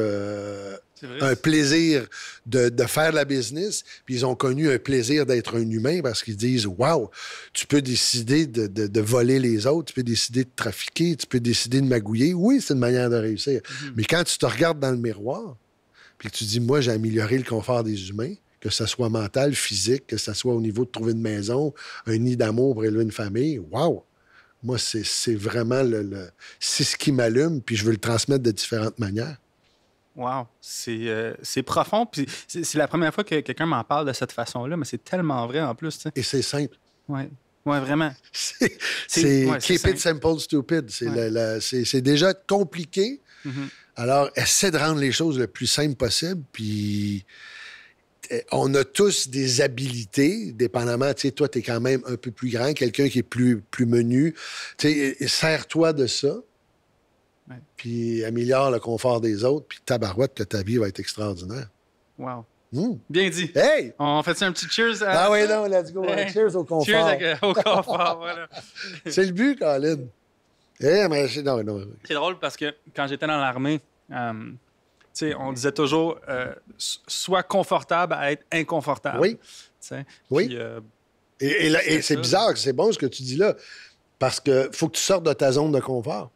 un plaisir de faire la business, puis ils ont connu un plaisir d'être un humain parce qu'ils disent « Wow, tu peux décider de voler les autres, tu peux décider de trafiquer, tu peux décider de magouiller. » Oui, c'est une manière de réussir. Mais quand tu te regardes dans le miroir, puis que tu dis « Moi, j'ai amélioré le confort des humains », que ce soit mental, physique, que ce soit au niveau de trouver une maison, un nid d'amour pour élever une famille, wow! Moi, c'est vraiment c'est ce qui m'allume, puis je veux le transmettre de différentes manières. Wow, c'est profond. Puis c'est la première fois que quelqu'un m'en parle de cette façon-là, mais c'est tellement vrai en plus. T'sais. Et c'est simple. Oui, vraiment. C'est keep it simple, stupid. C'est déjà compliqué. Alors, essaie de rendre les choses le plus simple possible, puis on a tous des habilités, dépendamment, tu sais, toi, tu es quand même un peu plus grand, quelqu'un qui est plus menu. Tu sais, sers-toi de ça, puis améliore le confort des autres, puis tabarouette que ta vie va être extraordinaire. Wow. Bien dit. Hey! On fait un petit cheers Ah oui, non, let's go. Hey. Cheers au confort. Cheers au confort, voilà. C'est le but, Colin. Hey, mais non. C'est drôle parce que quand j'étais dans l'armée, on disait toujours sois confortable à être inconfortable. Oui. Oui. Puis, et c'est bizarre, c'est bon ce que tu dis là, parce qu'il faut que tu sortes de ta zone de confort.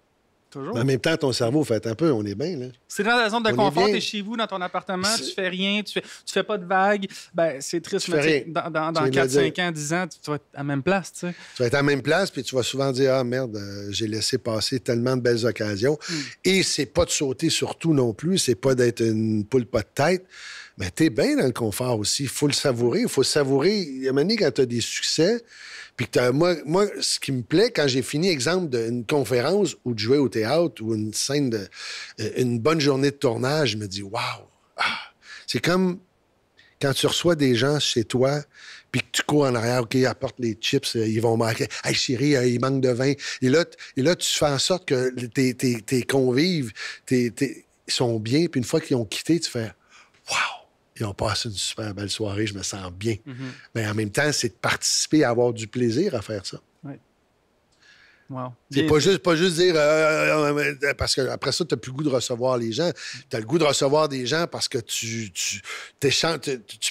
Toujours. Mais en même temps, ton cerveau fait un peu, on est bien, là. C'est dans ta zone de confort, t'es chez vous, dans ton appartement, tu fais rien, tu fais pas de vagues. Ben, c'est triste, mais dans 4, 5 ans, 10 ans, tu vas être à la même place, tu sais. Tu vas être à la même place, puis tu vas souvent dire « Ah, merde, j'ai laissé passer tellement de belles occasions. Et c'est pas de sauter sur tout non plus, c'est pas d'être une poule pas de tête. Mais t'es bien dans le confort aussi. Il faut le savourer. Il faut savourer. Il y a un moment donné, quand t'as des succès, puis que moi, ce qui me plaît, quand j'ai fini, exemple, d'une conférence ou de jouer au théâtre ou une scène une bonne journée de tournage, je me dis « Wow! C'est comme quand tu reçois des gens chez toi, puis que tu cours en arrière, OK, apporte les chips, ils vont manquer. Hey, chérie, il manque de vin. Et là, tu fais en sorte que tes convives, ils sont bien, puis une fois qu'ils ont quitté, tu fais « Wow! Ils ont passé une super belle soirée, je me sens bien. Mais en même temps, c'est de participer à avoir du plaisir à faire ça. Oui. Wow. C'est pas juste dire parce qu'après ça, tu n'as plus le goût de recevoir les gens. Tu as le goût de recevoir des gens parce que tu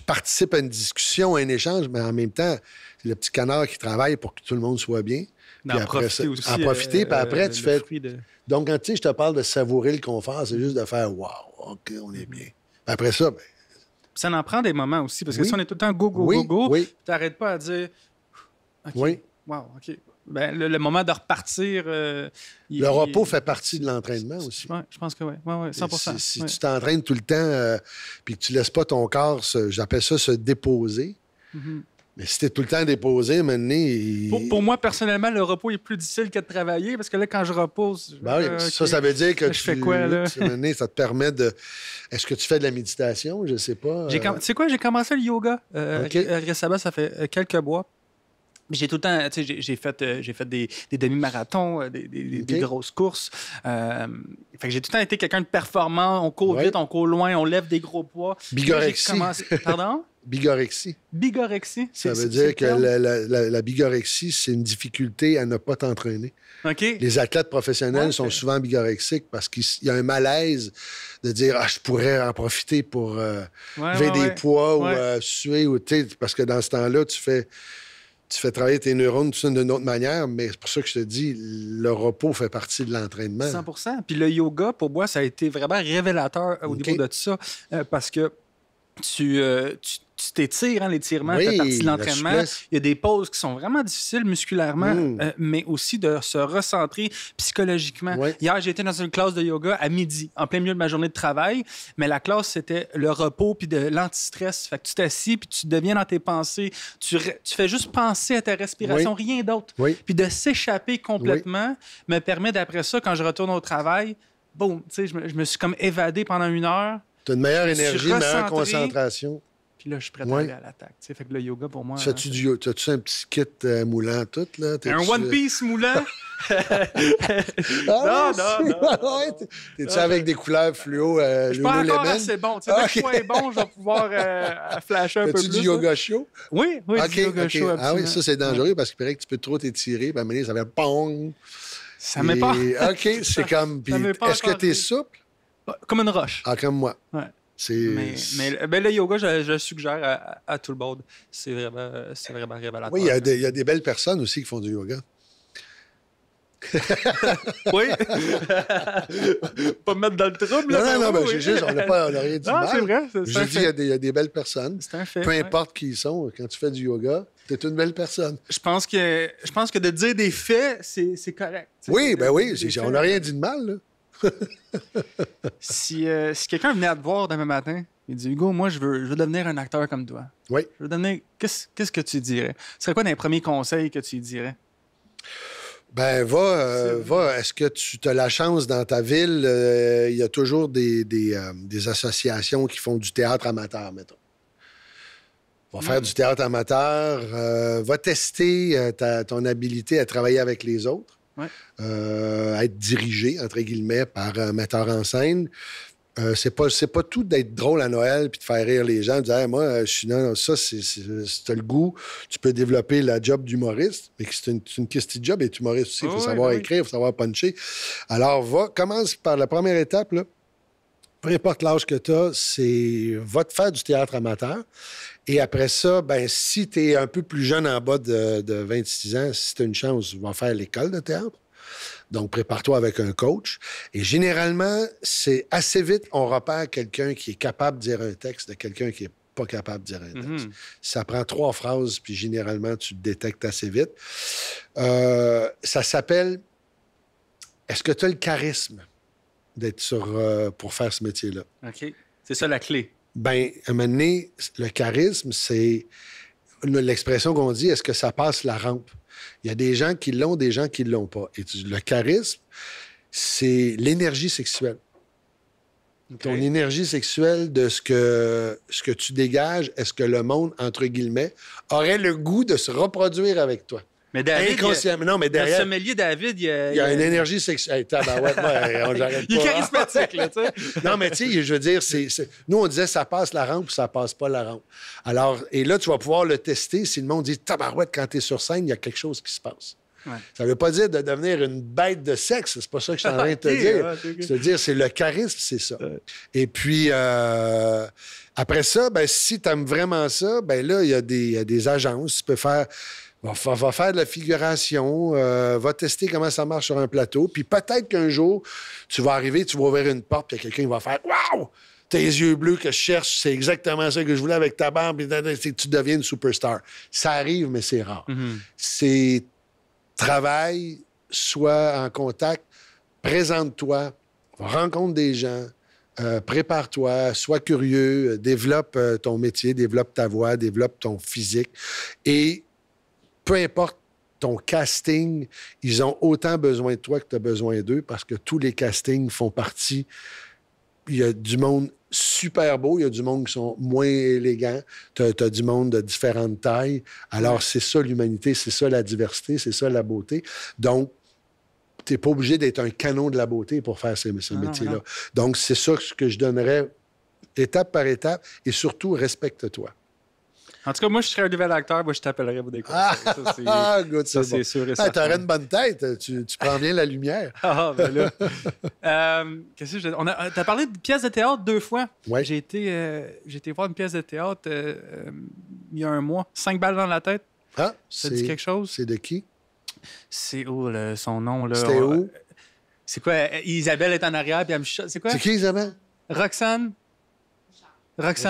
participes à une discussion, à un échange, mais en même temps, c'est le petit canard qui travaille pour que tout le monde soit bien. En profiter aussi. En profiter, puis après, tu fais. Donc, quand je te parle de savourer le confort, c'est juste de faire wow, OK, on est bien. Puis après ça, ben, ça en prend des moments aussi, parce que si on est tout le temps go, tu n'arrêtes pas à dire OK, wow, OK. Ben, le moment de repartir. Le repos fait partie de l'entraînement aussi. Ouais, je pense que oui, 100%. Si tu t'entraînes tout le temps puis que tu ne laisses pas ton corps, j'appelle ça se déposer. Mais si tu es tout le temps déposé, maintenant. Pour moi, personnellement, le repos est plus difficile que de travailler parce que là, quand je repose. Ça veut dire que là, je fais quoi, là? Ça te permet de. Est-ce que tu fais de la méditation? Je ne sais pas. Tu sais quoi? J'ai commencé le yoga récemment, ça fait quelques mois. J'ai tout le temps, tu sais, j'ai fait des demi-marathons, des grosses courses. Fait que j'ai tout le temps été quelqu'un de performant. On court vite, on court loin, on lève des gros poids. Bigorexie. Pardon? Bigorexie. Bigorexie? Ça veut dire que la bigorexie, c'est une difficulté à ne pas t'entraîner. OK. Les athlètes professionnels sont souvent bigorexiques parce qu'il y a un malaise de dire « Ah, je pourrais en profiter pour lever des poids ou suer. » ou parce que dans ce temps-là, tu fais travailler tes neurones d'une autre manière, mais c'est pour ça que je te dis, le repos fait partie de l'entraînement. 100%. Puis le yoga, pour moi, ça a été vraiment révélateur au niveau de tout ça, parce que tu t'étires, hein, l'étirement fait partie de l'entraînement. Il y a des pauses qui sont vraiment difficiles musculairement, mais aussi de se recentrer psychologiquement. Hier, j'ai été dans une classe de yoga à midi, en plein milieu de ma journée de travail, mais la classe, c'était le repos puis de l'antistress. Fait que tu t'assis puis tu deviens dans tes pensées. Tu fais juste penser à ta respiration, rien d'autre. Puis de s'échapper complètement me permet, d'après ça, quand je retourne au travail, boum, tu sais, je me suis comme évadé pendant 1 heure. Tu as une meilleure énergie, une meilleure concentration. Puis là, je suis prêt à Ouais. aller à l'attaque. Tu sais, fait que le yoga, pour moi... Fais-tu du yoga? As-tu un petit kit moulant tout, là? un T'es-tu- One Piece moulant? Ah, Non. ouais, t'es-tu avec des couleurs fluo? Je suis pas encore Lululemon? assez bon. Tu sais, dès que je sois bon, je vais pouvoir flasher un peu Fais-tu plus. du yoga chaud? Oui, du yoga OK. chaud, Ah oui, absolument. ça, c'est dangereux parce qu'il paraît que tu peux trop t'étirer, puis à un moment donné, ça va pong. Ça m'est pas... OK, c'est comme... puis m'est pas est-ce que encore t'es arrivé. souple? Comme une roche. Ah, comme moi. Ouais. C'est... Mais le yoga, je le suggère à tout le monde. C'est vraiment révélateur. Oui, il y a des belles personnes aussi qui font du yoga. Oui. Pas me mettre dans le trouble. Là, Non, oui. j'ai juste, on n'a rien dit Non, mal. c'est vrai. C'est Je un dis, il fait. y a des belles personnes. C'est un fait. Peu ouais. importe qui ils sont, quand tu fais du yoga, t'es une belle personne. Je pense que de dire des faits, c'est correct. Tu sais, Oui, ben oui, des on faits. n'a rien dit de mal, là. Si quelqu'un venait à te voir demain matin, il dit Hugo, moi, je veux devenir un acteur comme toi. Oui. Je veux devenir. Qu'est-ce que tu dirais? Ce serait quoi les premiers conseils que tu lui dirais? Ben, va. Est-ce que tu as la chance dans ta ville? Il y a toujours des associations qui font du théâtre amateur, mettons. Va faire du théâtre amateur. Va tester ton habilité à travailler avec les autres. Ouais. À être dirigé, entre guillemets, par un metteur en scène. C'est pas tout d'être drôle à Noël puis de faire rire les gens, de dire hey, moi, je suis non, ça, si t'as le goût, tu peux développer la job d'humoriste, mais c'est une question de job, être humoriste aussi. Il faut savoir écrire, il faut savoir puncher. Alors, commence par la première étape, là. Peu importe l'âge que tu as, va te faire du théâtre amateur. Et après ça, ben, si tu es un peu plus jeune en bas de 26 ans, si tu as une chance, va faire l'école de théâtre. Donc, prépare-toi avec un coach. Et généralement, c'est assez vite, on repère quelqu'un qui est capable de dire un texte de quelqu'un qui n'est pas capable de dire un texte. Ça prend 3 phrases, puis généralement, tu le détectes assez vite. Ça s'appelle « Est-ce que tu as le charisme d'être pour faire ce métier-là? » OK. C'est ça la clé. Ben, à un moment donné, le charisme, c'est l'expression qu'on dit, est-ce que ça passe la rampe? Il y a des gens qui l'ont, des gens qui ne l'ont pas. Et le charisme, c'est l'énergie sexuelle. Okay. Ton énergie sexuelle de ce que tu dégages, est-ce que le monde, entre guillemets, aurait le goût de se reproduire avec toi? Mais David, non, mais derrière, le sommelier David, il y a une énergie sexuelle. Il est charismatique, là, tu sais. Non, mais tu sais, je veux dire, nous, on disait ça passe la rampe ou ça passe pas la rampe. Alors, et là, tu vas pouvoir le tester si le monde dit tabarouette, quand tu es sur scène, il y a quelque chose qui se passe. Ouais. Ça ne veut pas dire de devenir une bête de sexe, c'est pas ça que je suis en train de te dire. C'est-à-dire, c'est le charisme, c'est ça. Et puis, après ça, ben, si tu aimes vraiment ça, ben là, il y a des agences. Tu peux faire. Va faire de la figuration, va tester comment ça marche sur un plateau, puis peut-être qu'un jour, tu vas arriver, tu vas ouvrir une porte, puis quelqu'un va faire « Wow! Tes yeux bleus que je cherche, c'est exactement ça que je voulais avec ta barbe, et tu deviens une superstar. » Ça arrive, mais c'est rare. C'est travail, sois en contact, présente-toi, rencontre des gens, prépare-toi, sois curieux, développe ton métier, développe ta voix, développe ton physique, et peu importe ton casting, ils ont autant besoin de toi que tu as besoin d'eux parce que tous les castings font partie. Il y a du monde super beau, il y a du monde qui sont moins élégants, tu as du monde de différentes tailles. Alors, c'est ça l'humanité, c'est ça la diversité, c'est ça la beauté. Donc, tu n'es pas obligé d'être un canon de la beauté pour faire ce métier-là. Non. Donc, c'est ça que je donnerais étape par étape et surtout, respecte-toi. En tout cas, moi, je serais un nouvel acteur, moi, je t'appellerais pour des conseils. Ça, c'est sûr. Tu aurais une bonne tête, tu prends bien la lumière. Ah, ben là. Qu'est-ce que je... T'as parlé de pièce de théâtre 2 fois. Oui. J'ai été voir une pièce de théâtre il y a un mois. 5 balles dans la tête. Ah, ça dit quelque chose? C'est de qui? C'est où, son nom? Là? C'était où? C'est quoi? Isabelle est en arrière, puis elle me chute. C'est quoi? C'est qui, Isabelle? Roxane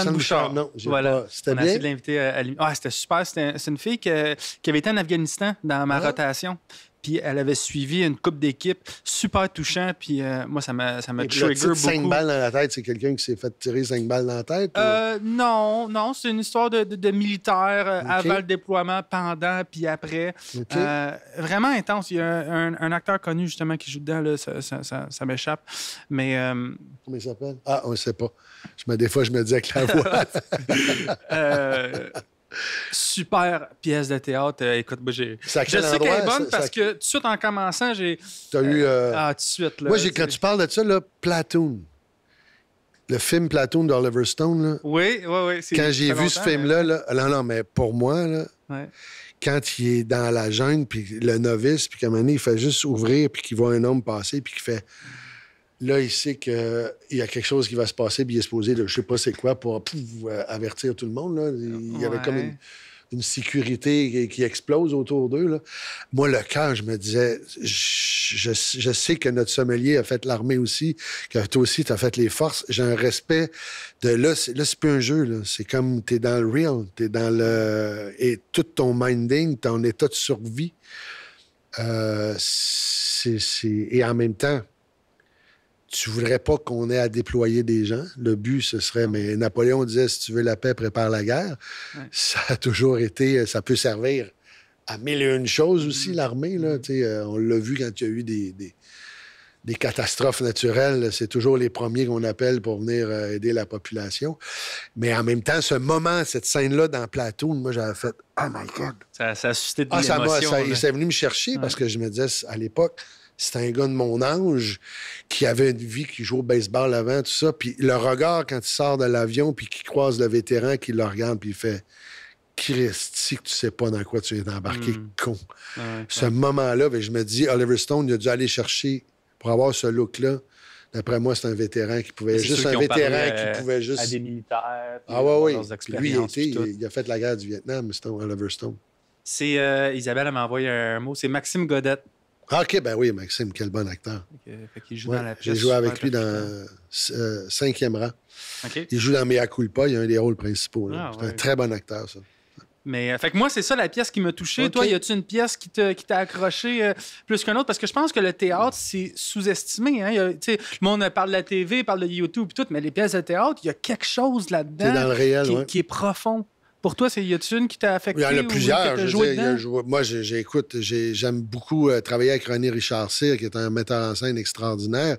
Bouchard. Non, voilà. C'était bien. On a essayé de l'inviter à c'était super. C'est une fille qui avait été en Afghanistan dans ma rotation. puis elle avait suivi une coupe d'équipe, super touchant, puis moi, ça m'a trigger beaucoup. 5 balles dans la tête, c'est quelqu'un qui s'est fait tirer 5 balles dans la tête? Non, c'est une histoire de militaire avant le déploiement, pendant, puis après. Okay. Vraiment intense. Il y a un acteur connu, justement, qui joue dedans, là, ça m'échappe, mais... Comment il s'appelle? Ah, on ne sait pas. Des fois, je me dis avec la voix. Super pièce de théâtre. Écoute, moi, je sais qu'elle est bonne parce que tout de suite, en commençant, j'ai... T'as eu... tout de suite, là. Moi, quand tu parles de ça, là, Platoon. Le film Platoon d'Oliver Stone, là. Oui. Quand j'ai vu ce film-là, là, non, mais pour moi, là, quand il est dans la jungle, puis le novice, puis qu'à un moment donné, il fait juste ouvrir, puis qu'il voit un homme passer, puis qu'il fait... Là, il sait qu'il y a quelque chose qui va se passer, puis il est supposé, je sais pas c'est quoi, pour avertir tout le monde. Là. Il y avait comme une sécurité qui explose autour d'eux. Là. Moi, le cœur, je me disais, je sais que notre sommelier a fait l'armée aussi, que toi aussi, tu as fait les forces. J'ai un respect de là, c'est plus un jeu. Là. C'est comme tu es dans le real, tu es dans le... Et tout ton minding, ton état de survie, et en même temps, tu voudrais pas qu'on ait à déployer des gens. Le but, ce serait... Mais Napoléon disait, si tu veux la paix, prépare la guerre. Ouais. Ça a toujours été... Ça peut servir à mille et une choses aussi, l'armée. Là, on l'a vu quand il y a eu des catastrophes naturelles. C'est toujours les premiers qu'on appelle pour venir aider la population. Mais en même temps, ce moment, cette scène-là dans Platoon, moi, j'avais fait « Oh my God! » Ça a suscité de l'émotion. C'est venu me chercher parce que je me disais, à l'époque... C'était un gars de mon âge qui avait une vie, qui jouait au baseball avant, tout ça. Puis le regard, quand il sort de l'avion, puis qu'il croise le vétéran, qui le regarde, puis il fait « Christy, que tu sais pas dans quoi tu es embarqué, con. » Ce moment-là, je me dis, Oliver Stone, il a dû aller chercher, pour avoir ce look-là, d'après moi, c'est un vétéran qui pouvait... Juste un vétéran qui pouvait juste... À des militaires. Ah oui. Lui, il a fait la guerre du Vietnam, Oliver Stone. C'est... Isabelle m'a envoyé un mot. C'est Maxime Godette. Ah, OK, ben oui, Maxime, quel bon acteur. Fait qu'il joue dans la pièce. J'ai joué avec lui dans 5e rang. Okay. Il joue dans Mea Culpa, il a un des rôles principaux. C'est un très bon acteur, ça. Mais fait que moi, c'est ça la pièce qui m'a touché. Okay. Toi, y a-tu une pièce qui t'a accroché plus qu'une autre? Parce que je pense que le théâtre, c'est sous-estimé. Hein? Le monde parle de la TV, parle de YouTube et tout, mais les pièces de théâtre, il y a quelque chose là-dedans dans le réel, qui est profond. Pour toi, y a-t-il une qui t'a affecté? Il y en a plusieurs. Moi, j'aime beaucoup travailler avec René Richard Cyr, qui est un metteur en scène extraordinaire.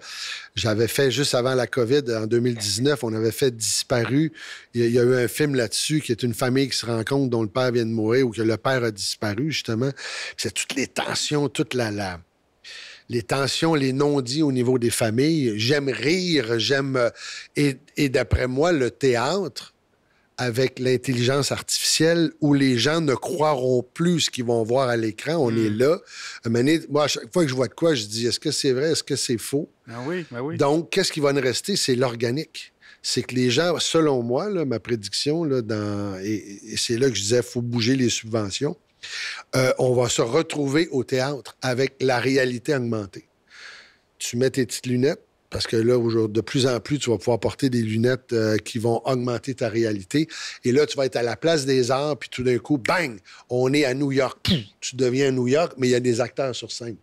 J'avais fait, juste avant la COVID, en 2019, on avait fait Disparu. Il y a eu un film là-dessus, qui est une famille qui se rencontre, dont le père vient de mourir, ou que le père a disparu, justement. C'est toutes les tensions, les tensions, les non-dits au niveau des familles. J'aime rire, et d'après moi, le théâtre, avec l'intelligence artificielle, où les gens ne croiront plus ce qu'ils vont voir à l'écran. On est là. Moi, à chaque fois que je vois de quoi, je dis, est-ce que c'est vrai, est-ce que c'est faux? Ben oui. Donc, qu'est-ce qui va nous rester? C'est l'organique. C'est que les gens, selon moi, là, ma prédiction, là, et c'est là que je disais, il faut bouger les subventions, on va se retrouver au théâtre avec la réalité augmentée. Tu mets tes petites lunettes, parce que là, de plus en plus, tu vas pouvoir porter des lunettes qui vont augmenter ta réalité. Et là, tu vas être à la place des arts, puis tout d'un coup, bang, on est à New York. Pouf, tu deviens à New York, mais il y a des acteurs sur scène.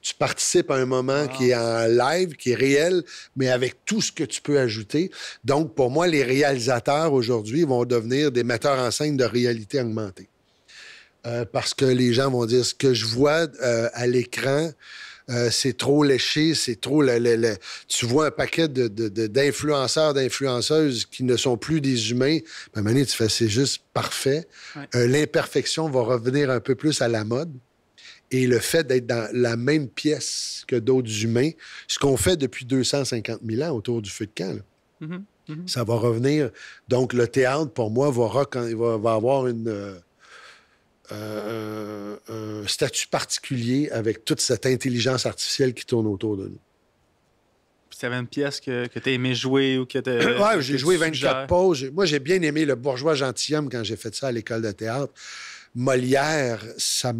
Tu participes à un moment qui est en live, qui est réel, mais avec tout ce que tu peux ajouter. Donc, pour moi, les réalisateurs, aujourd'hui, vont devenir des metteurs en scène de réalité augmentée. Parce que les gens vont dire, ce que je vois à l'écran... c'est trop léché, c'est trop... Tu vois un paquet d'influenceurs, d'influenceuses qui ne sont plus des humains. À un moment donné, tu fais, c'est juste parfait. Ouais. L'imperfection va revenir un peu plus à la mode. Et le fait d'être dans la même pièce que d'autres humains, ce qu'on fait depuis 250 000 ans autour du feu de camp, là, ça va revenir. Donc, le théâtre, pour moi, va avoir un statut particulier avec toute cette intelligence artificielle qui tourne autour de nous. Puis tu avais une pièce que tu as aimé jouer ou que tu Oui, j'ai joué 24 pauses. Moi, j'ai bien aimé Le Bourgeois gentilhomme quand j'ai fait ça à l'école de théâtre. Molière, c'est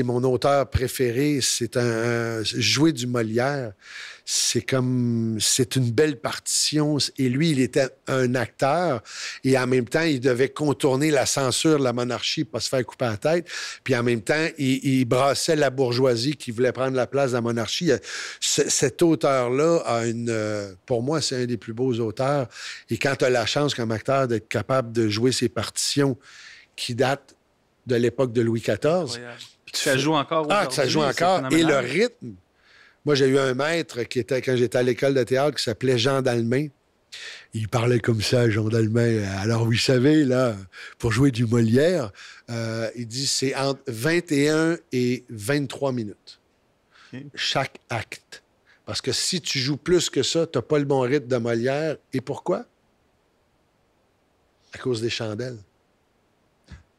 mon auteur préféré. Jouer du Molière, c'est une belle partition. Et lui, il était un acteur. Et en même temps, il devait contourner la censure de la monarchie pour pas se faire couper la tête. Puis en même temps, il brassait la bourgeoisie qui voulait prendre la place de la monarchie. Cet auteur-là pour moi, c'est un des plus beaux auteurs. Et quand tu as la chance comme acteur d'être capable de jouer ces partitions qui datent de l'époque de Louis XIV. Ça joue encore aujourd'hui. Ça joue encore. Et le rythme. Moi, j'ai eu un maître quand j'étais à l'école de théâtre, qui s'appelait Jean Dalmain. Il parlait comme ça, Jean Dalmain. Alors, vous savez, là, pour jouer du Molière, il dit c'est entre 21 et 23 minutes. Chaque acte. Parce que si tu joues plus que ça, tu n'as pas le bon rythme de Molière. Et pourquoi? À cause des chandelles.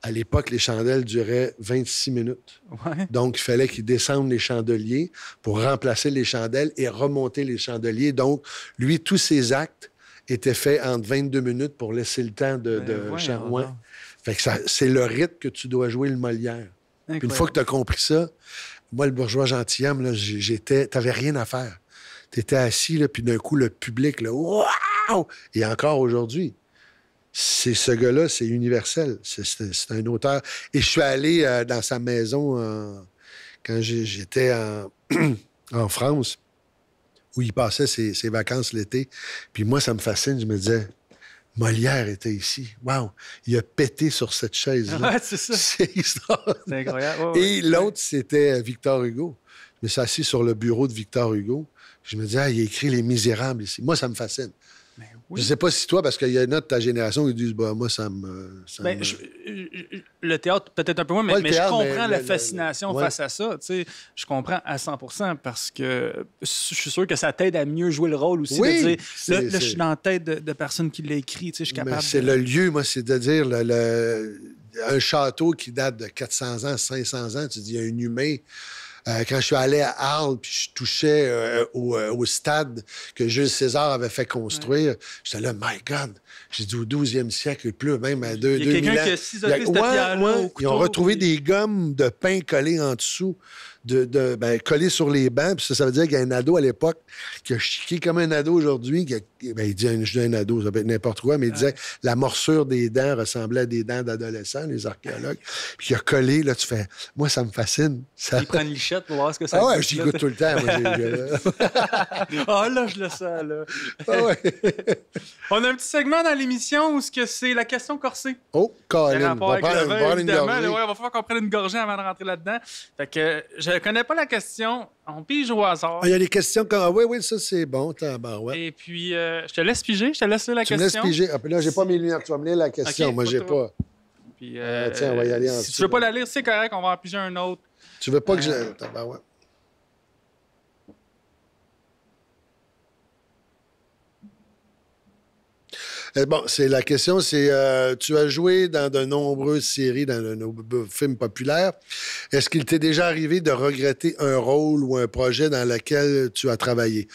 À l'époque, les chandelles duraient 26 minutes. Ouais. Donc, il fallait qu'ils descendent les chandeliers pour remplacer les chandelles et remonter les chandeliers. Donc, lui, tous ses actes étaient faits entre 22 minutes pour laisser le temps de ouais. Fait que c'est le rythme que tu dois jouer le Molière. Puis une fois que tu as compris ça, moi, le bourgeois gentilhomme, là, t'avais rien à faire. Tu étais assis, là, puis d'un coup, le public, là, waouh! Et encore aujourd'hui, ce gars-là, c'est universel. C'est un auteur. Et je suis allé dans sa maison quand j'étais en France, où il passait ses vacances l'été. Puis moi, ça me fascine. Je me disais, Molière était ici. Wow! Il a pété sur cette chaise-là. Ouais, c'est ça. C'est extraordinaire. C'est incroyable. Ouais, Et l'autre, c'était Victor Hugo. Je me suis assis sur le bureau de Victor Hugo. Je me disais, il a écrit Les Misérables ici. Moi, ça me fascine. Ben oui. Je sais pas si toi, parce qu'il y en a de ta génération qui disent, bah, moi, le théâtre, peut-être un peu moins, mais, Ouais, mais je théâtre, comprends mais la fascination ouais. face à ça. Tu sais, je comprends à 100% parce que je suis sûr que ça t'aide à mieux jouer le rôle aussi. Oui, de dire, là, c'est- je suis dans la tête de personnes qui l'ont écrit. Tu sais, je suis Mais capable c'est de... le lieu, moi, c'est de dire un château qui date de 400 ans, 500 ans. Tu dis, il y a un humain. Quand je suis allé à Arles, puis je touchais au stade que Jules César avait fait construire, j'étais là, my God, j'ai dit au 12e siècle et plus, même à 2000 ans. Il y a quelqu'un qui a ciselé cette pierre-là au couteau, Ils ont retrouvé puis- des gommes de pain collées en dessous, collées sur les bancs. Puis ça veut dire qu'il y a un ado à l'époque qui a chiqué comme un ado aujourd'hui. Il dit un ado, ça peut être n'importe quoi, mais il disait la morsure des dents ressemblait à des dents d'adolescents, les archéologues. Puis il a collé, là, tu fais, moi, ça me fascine. Ça... Il prend une lichette pour voir ce que ça Ah ouais, goûte, j'y là. goûte tout le temps. Ah là, je le sens, là. Ah ouais. On a un petit segment dans l'émission où c'est la question corsée. Oh, Colin, Rapport va avec le vin, prendre une évidemment. gorgée. Là, ouais, il va falloir qu'on prenne une gorgée avant de rentrer là-dedans. Fait que je connais pas la question. On pige au hasard. Ah, il y a des questions comme... Ah, oui, ça, c'est bon. Ouais. Et puis, je te laisse piger. Je te laisse lire la Tu me question. laisses piger. Ah, puis là, j'ai pas mes lunettes. Tu vas me lire la question. Ok, moi, j'ai pas pas. Puis, tiens, on va y aller si ensuite. tu veux pas la lire, c'est correct. On va en piger un autre. Tu veux pas que je... ouais. Bon, la question, c'est tu as joué dans de nombreuses séries, dans de nombreux films populaires. Est-ce qu'il t'est déjà arrivé de regretter un rôle ou un projet dans lequel tu as travaillé?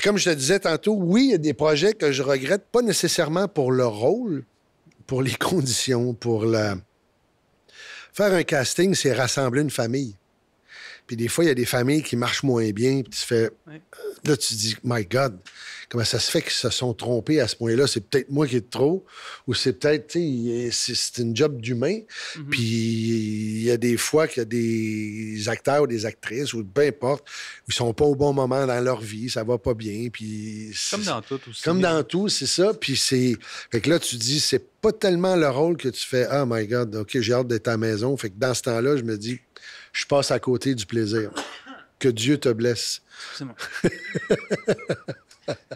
Comme je te disais tantôt, oui, il y a des projets que je regrette, pas nécessairement pour le rôle, pour les conditions, pour la... Faire un casting, c'est rassembler une famille. Puis des fois, il y a des familles qui marchent moins bien, puis tu fais... Ouais. Là, tu te dis, my God, comment ça se fait qu'ils se sont trompés à ce point-là? C'est peut-être moi qui est de trop, ou c'est peut-être, tu sais, c'est une job d'humain. Puis il y a des fois qu'il y a des acteurs ou des actrices, ou peu importe, ils sont pas au bon moment dans leur vie, ça va pas bien, puis... Comme dans tout aussi. Comme dans tout, c'est ça. Puis c'est... Fait que là, tu dis, c'est pas tellement le rôle que tu fais, oh my God, OK, j'ai hâte d'être à la maison. Fait que dans ce temps-là, je me dis, je passe à côté du plaisir. Que Dieu te blesse. Excusez-moi.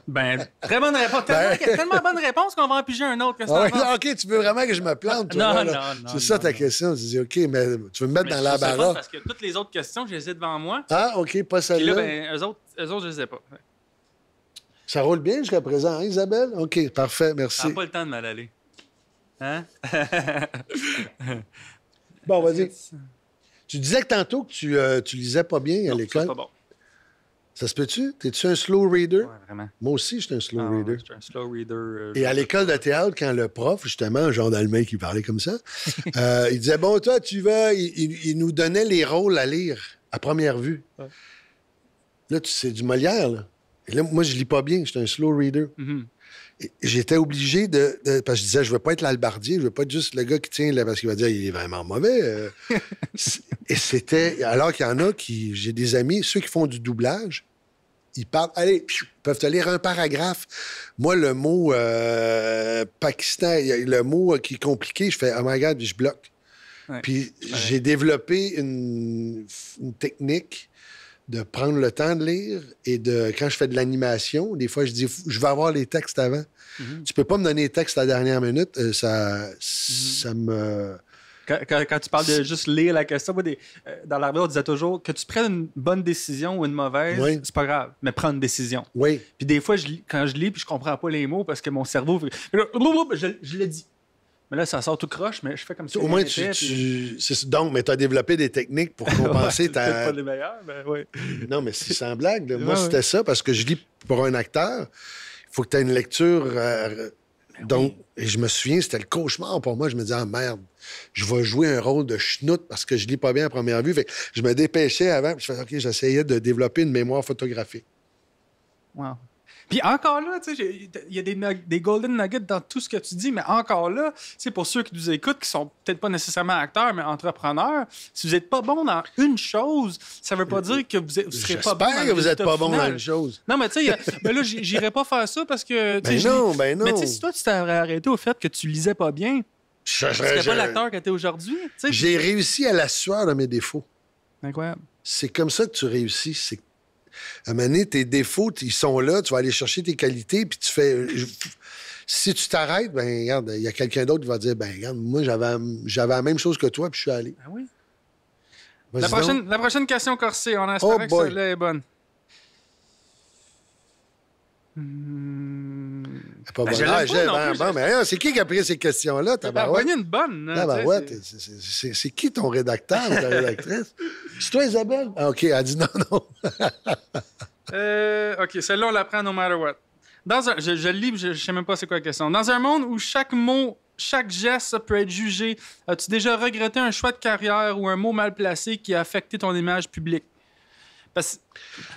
Ben, très bonne réponse. Tellement bonne réponse qu'on va en piger un autre. Qu'est-ce que Ah t'en ouais, penses? OK, tu veux vraiment que je me plante, toi, Non, là? non, C'est ça ta question. Tu dis, OK, mais tu veux me mettre Mais dans je trouve ça fun l'embarras. parce que toutes les autres questions, je les ai devant moi. Ah, OK, pas Puis celle-là. là, ben, eux autres, je les ai pas. Ça roule bien jusqu'à présent, hein, Isabelle? OK, parfait, merci. Ça n'a pas le temps de mal aller. Hein? Bon, vas-y. Tu disais que tantôt que tu lisais pas bien à Non, ça, l'école. c'est pas bon. Ça se peut-tu? T'es-tu un slow reader? Ouais, vraiment. Moi aussi, je suis un slow Ah, reader. ouais, je suis un slow reader. Et à l'école de théâtre, quand le prof, justement, Jean Dalmain qui parlait comme ça, il disait, bon, toi, tu vas... Il nous donnait les rôles à lire à première vue. Ouais. Là, c'est du Molière, là. Et là, moi, je lis pas bien. J'étais un slow reader. Mhm. Et j'étais obligé parce que je disais, je veux pas être l'albardier, je veux pas être juste le gars qui tient là, parce qu'il va dire, il est vraiment mauvais. Et c'était... Alors qu'il y en a qui... J'ai des amis, ceux qui font du doublage, ils parlent, allez, ils peuvent te lire un paragraphe. Moi, le mot Pakistan, le mot qui est compliqué, je fais, oh my God, je bloque. Ouais. Puis j'ai développé une technique de prendre le temps de lire et quand je fais de l'animation, des fois, je dis, je vais avoir les textes avant. Mhm. Tu peux pas me donner les textes à la dernière minute. Ça me... Quand tu parles de juste lire la question, moi, dans l'armée, on disait toujours que tu prennes une bonne décision ou une mauvaise, Oui. c'est pas grave, mais prends une décision. Oui. Puis des fois, quand je lis, puis je comprends pas les mots parce que mon cerveau... Je le dis. Mais là, ça sort tout croche, mais je fais comme ça. Au moins, donc, mais tu as développé des techniques pour compenser c'est peut-être pas les meilleurs, mais oui. Non, mais c'est sans blague. Là. Moi, Ouais, c'était ça, parce que je lis pour un acteur. Il faut que tu aies une lecture. Donc, et je me souviens, c'était le cauchemar pour moi. Je me disais, ah merde, je vais jouer un rôle de schnout parce que je lis pas bien à première vue. Fait que je me dépêchais avant, puis je faisais, OK, j'essayais de développer une mémoire photographique. Wow. Puis encore là, tu sais, il y a des golden nuggets dans tout ce que tu dis, mais encore là, tu sais, pour ceux qui nous écoutent, qui sont peut-être pas nécessairement acteurs, mais entrepreneurs, si vous n'êtes pas bon dans une chose, ça veut pas dire que vous serez pas bon. J'espère que vous n'êtes pas bon dans une chose. Non, mais tu sais, ben là, j'irais pas faire ça parce que. Ben non. Mais tu sais, si toi, tu t'aurais arrêté au fait que tu lisais pas bien, tu serais pas l'acteur que tu es aujourd'hui. J'ai réussi à la sueur de mes défauts. Incroyable. C'est comme ça que tu réussis. C'est à un moment donné, tes défauts, ils sont là, tu vas aller chercher tes qualités, puis tu fais... Si tu t'arrêtes, ben regarde, il y a quelqu'un d'autre qui va dire, ben regarde, moi, j'avais la même chose que toi, puis je suis allé. Ah oui? La prochaine question corsée, on espère que celle-là est bonne. Pas bon. Mais c'est qui a pris ces questions-là? Tabarouette? Une bonne. Tabarouette, c'est qui ton rédacteur ou ta rédactrice? C'est toi, Isabelle? Ah, OK, elle dit non. OK, celle-là, on la prend no matter what. Je le lis, je sais même pas c'est quoi la question. Dans un monde où chaque mot, chaque geste peut être jugé, as-tu déjà regretté un choix de carrière ou un mot mal placé qui a affecté ton image publique? Parce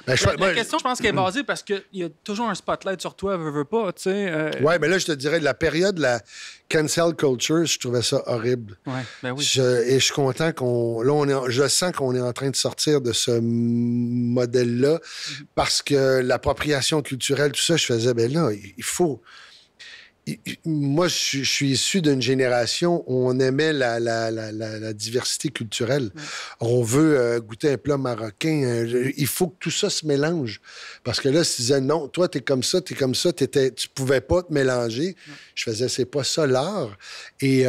la question, je pense qu'elle est basée parce qu'il y a toujours un spotlight sur toi, veux pas, tu sais. Oui, mais là, je te dirais, la période de la cancel culture, je trouvais ça horrible. Oui, ben oui. Et je suis content je sens qu'on est en train de sortir de ce modèle-là parce que l'appropriation culturelle, tout ça, je faisais, ben là, il faut... Moi, je suis issu d'une génération où on aimait la diversité culturelle. Ouais. On veut goûter un plat marocain. Il faut que tout ça se mélange. Parce que là, si tu disais, non, toi, t'es comme ça, tu pouvais pas te mélanger. Ouais. Je faisais, c'est pas ça l'art. Et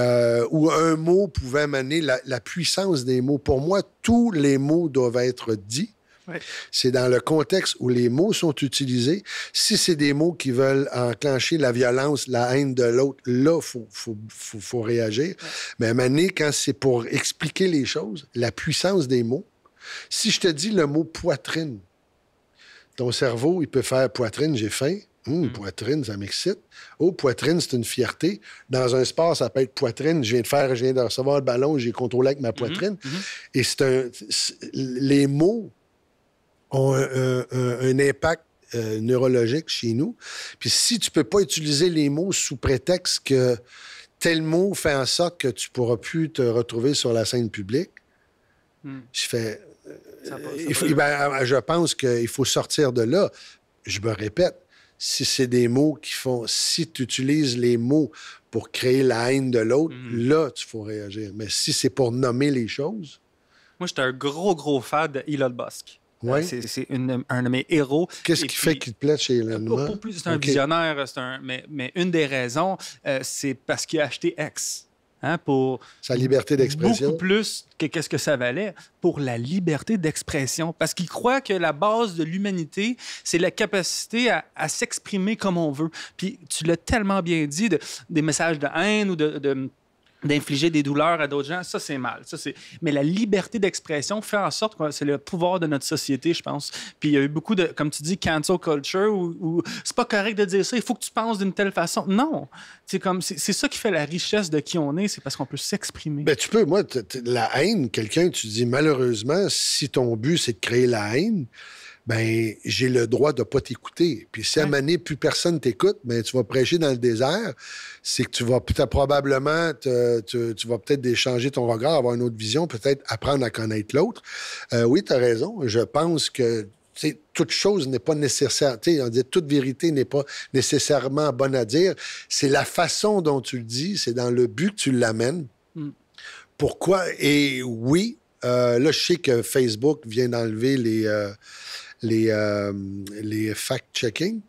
où un mot pouvait mener la puissance des mots. Pour moi, tous les mots doivent être dits. Ouais. C'est dans le contexte où les mots sont utilisés. Si c'est des mots qui veulent enclencher la violence, la haine de l'autre, là, faut réagir. Ouais. Mais à un moment donné, quand c'est pour expliquer les choses, la puissance des mots, si je te dis le mot poitrine, ton cerveau, il peut faire poitrine, j'ai faim. Poitrine, ça m'excite. Oh, poitrine, c'est une fierté. Dans un sport, ça peut être poitrine. Je viens de recevoir le ballon, j'ai contrôlé avec ma poitrine. Et les mots ont un impact neurologique chez nous. Puis si tu peux pas utiliser les mots sous prétexte que tel mot fait en sorte que tu pourras plus te retrouver sur la scène publique, je fais... je pense qu'il faut sortir de là. Je me répète, si c'est des mots qui font... Si tu utilises les mots pour créer la haine de l'autre, là, tu faut réagir. Mais si c'est pour nommer les choses... Moi, j'étais un gros fan de Elon Musk. Ouais. C'est un de mes héros. Qu'est-ce qui fait qu'il te plaît chez Elon Musk? C'est un visionnaire, mais une des raisons, c'est parce qu'il a acheté X. Pour sa liberté d'expression. Beaucoup plus que qu'est-ce que ça valait pour la liberté d'expression. Parce qu'il croit que la base de l'humanité, c'est la capacité à s'exprimer comme on veut. Puis tu l'as tellement bien dit, des messages de haine ou d'infliger des douleurs à d'autres gens, ça, c'est mal. Mais la liberté d'expression fait en sorte que c'est le pouvoir de notre société, je pense. Puis il y a eu beaucoup de, comme tu dis, cancel culture, où c'est pas correct de dire ça, il faut que tu penses d'une telle façon. Non! C'est ça qui fait la richesse de qui on est, c'est parce qu'on peut s'exprimer. Ben, tu peux. Moi, la haine, quelqu'un, tu dis, malheureusement, si ton but, c'est de créer la haine, ben j'ai le droit de ne pas t'écouter. Puis si à un moment donné, plus personne t'écoute, ben tu vas prêcher dans le désert. C'est que tu vas peut-être probablement, tu vas peut-être changer ton regard, avoir une autre vision, peut-être apprendre à connaître l'autre. Oui, tu as raison. Je pense que toute chose n'est pas nécessaire. On dit toute vérité n'est pas nécessairement bonne à dire. C'est la façon dont tu le dis, c'est dans le but que tu l'amènes. Pourquoi? Et oui, là, je sais que Facebook vient d'enlever les fact-checking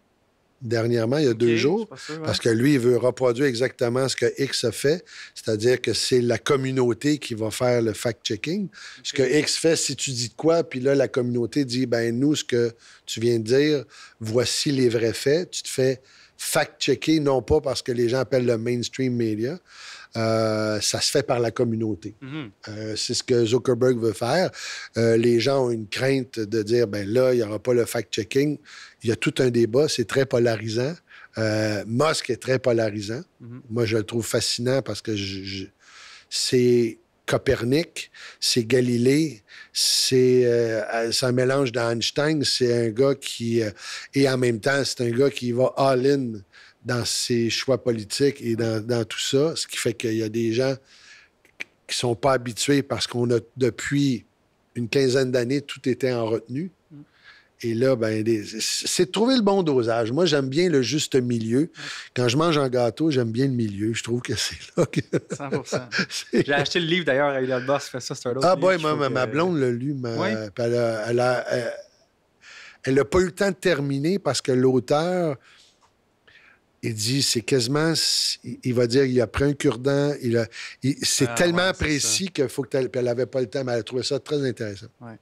dernièrement, il y a 2 jours, parce que lui, il veut reproduire exactement ce que X a fait, c'est-à-dire que c'est la communauté qui va faire le fact-checking. Ce que X fait, si tu dis de quoi, puis là, la communauté dit, ben nous, ce que tu viens de dire, voici les vrais faits, tu te fais fact-checker, non pas parce que les gens appellent le mainstream media, ça se fait par la communauté. C'est ce que Zuckerberg veut faire. Les gens ont une crainte de dire, ben là, il n'y aura pas le fact-checking. Il y a tout un débat, c'est très polarisant. Musk est très polarisant. Moi, je le trouve fascinant parce que c'est Copernic, c'est Galilée, c'est un mélange d'Einstein. C'est un gars qui... et en même temps, c'est un gars qui va all-in dans ses choix politiques et dans tout ça, ce qui fait qu'il y a des gens qui ne sont pas habitués parce qu'on a, depuis une quinzaine d'années, tout était en retenue. Et là, ben, c'est de trouver le bon dosage. Moi, j'aime bien le juste milieu. Quand je mange un gâteau, j'aime bien le milieu. Je trouve que c'est là que... 100%. J'ai acheté le livre, d'ailleurs, à Elliot Boss fait ça, c'est un autre livre. Boy, ma blonde l'a lu. Elle n'a pas eu le temps de terminer parce que l'auteur... Il dit, c'est quasiment... Il va dire, il a pris un cure-dent. C'est tellement précis qu'il faut que... Elle n'avait pas le temps, mais elle a trouvé ça très intéressant. Ouais.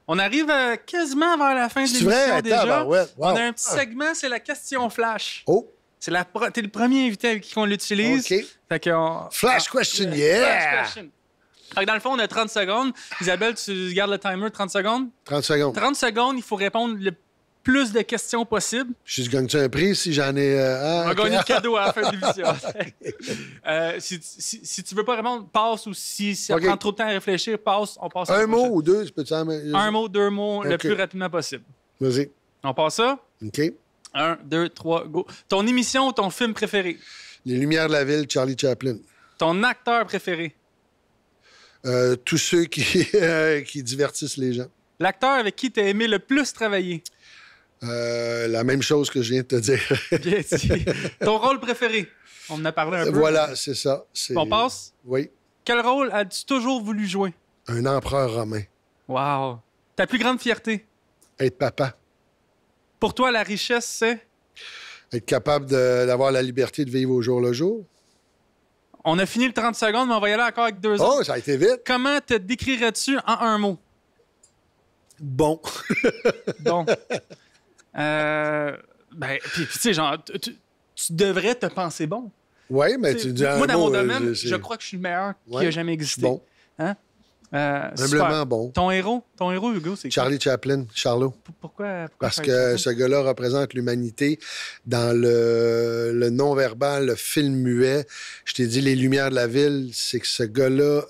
On arrive quasiment vers la fin de l'émission vrai? déjà. Wow. On a un petit segment, c'est la question flash. Oh! T'es le premier invité avec qui on l'utilise. OK. Fait que Flash question, yeah! Flash question. Fait que dans le fond, on a 30 secondes. Isabelle, tu gardes le timer 30 secondes? 30 secondes. 30 secondes, il faut répondre le plus de questions possible. Je gagne-tu un prix si j'en ai... On va gagner le cadeau à la fin de l'émission. Si tu veux pas répondre, passe, ou si ça prend trop de temps à réfléchir, passe, on passe à la Un mot ou deux, tu peux-tu un mot, 2 mots, le plus rapidement possible. Vas-y. On passe ça? OK. 1, 2, 3, go. Ton émission ou ton film préféré? Les Lumières de la Ville, Charlie Chaplin. Ton acteur préféré? Tous ceux qui divertissent les gens. L'acteur avec qui tu as aimé le plus travailler? La même chose que je viens de te dire. Bien dit. Ton rôle préféré? On en a parlé un peu. Voilà, c'est ça. On passe? Oui. Quel rôle as-tu toujours voulu jouer? Un empereur romain. Wow. Ta plus grande fierté? Être papa. Pour toi, la richesse, c'est? Être capable d'avoir la liberté de vivre au jour le jour. On a fini le 30 secondes, mais on va y aller encore avec 2 autres. Oh, ça a été vite. Comment te décrirais-tu en un mot? Bon. Bon. Puis tu sais, genre, tu devrais te penser bon. Oui, mais tu dis un mot... Moi, dans mon domaine, je crois que je suis le meilleur qui a jamais existé. Bon. Hein? Humblement bon. Ton héros, Hugo, c'est Charlie Chaplin, Charlot. Pourquoi Parce que ce gars-là représente l'humanité dans le non-verbal, le film muet. Je t'ai dit, Les Lumières de la Ville, c'est que ce gars-là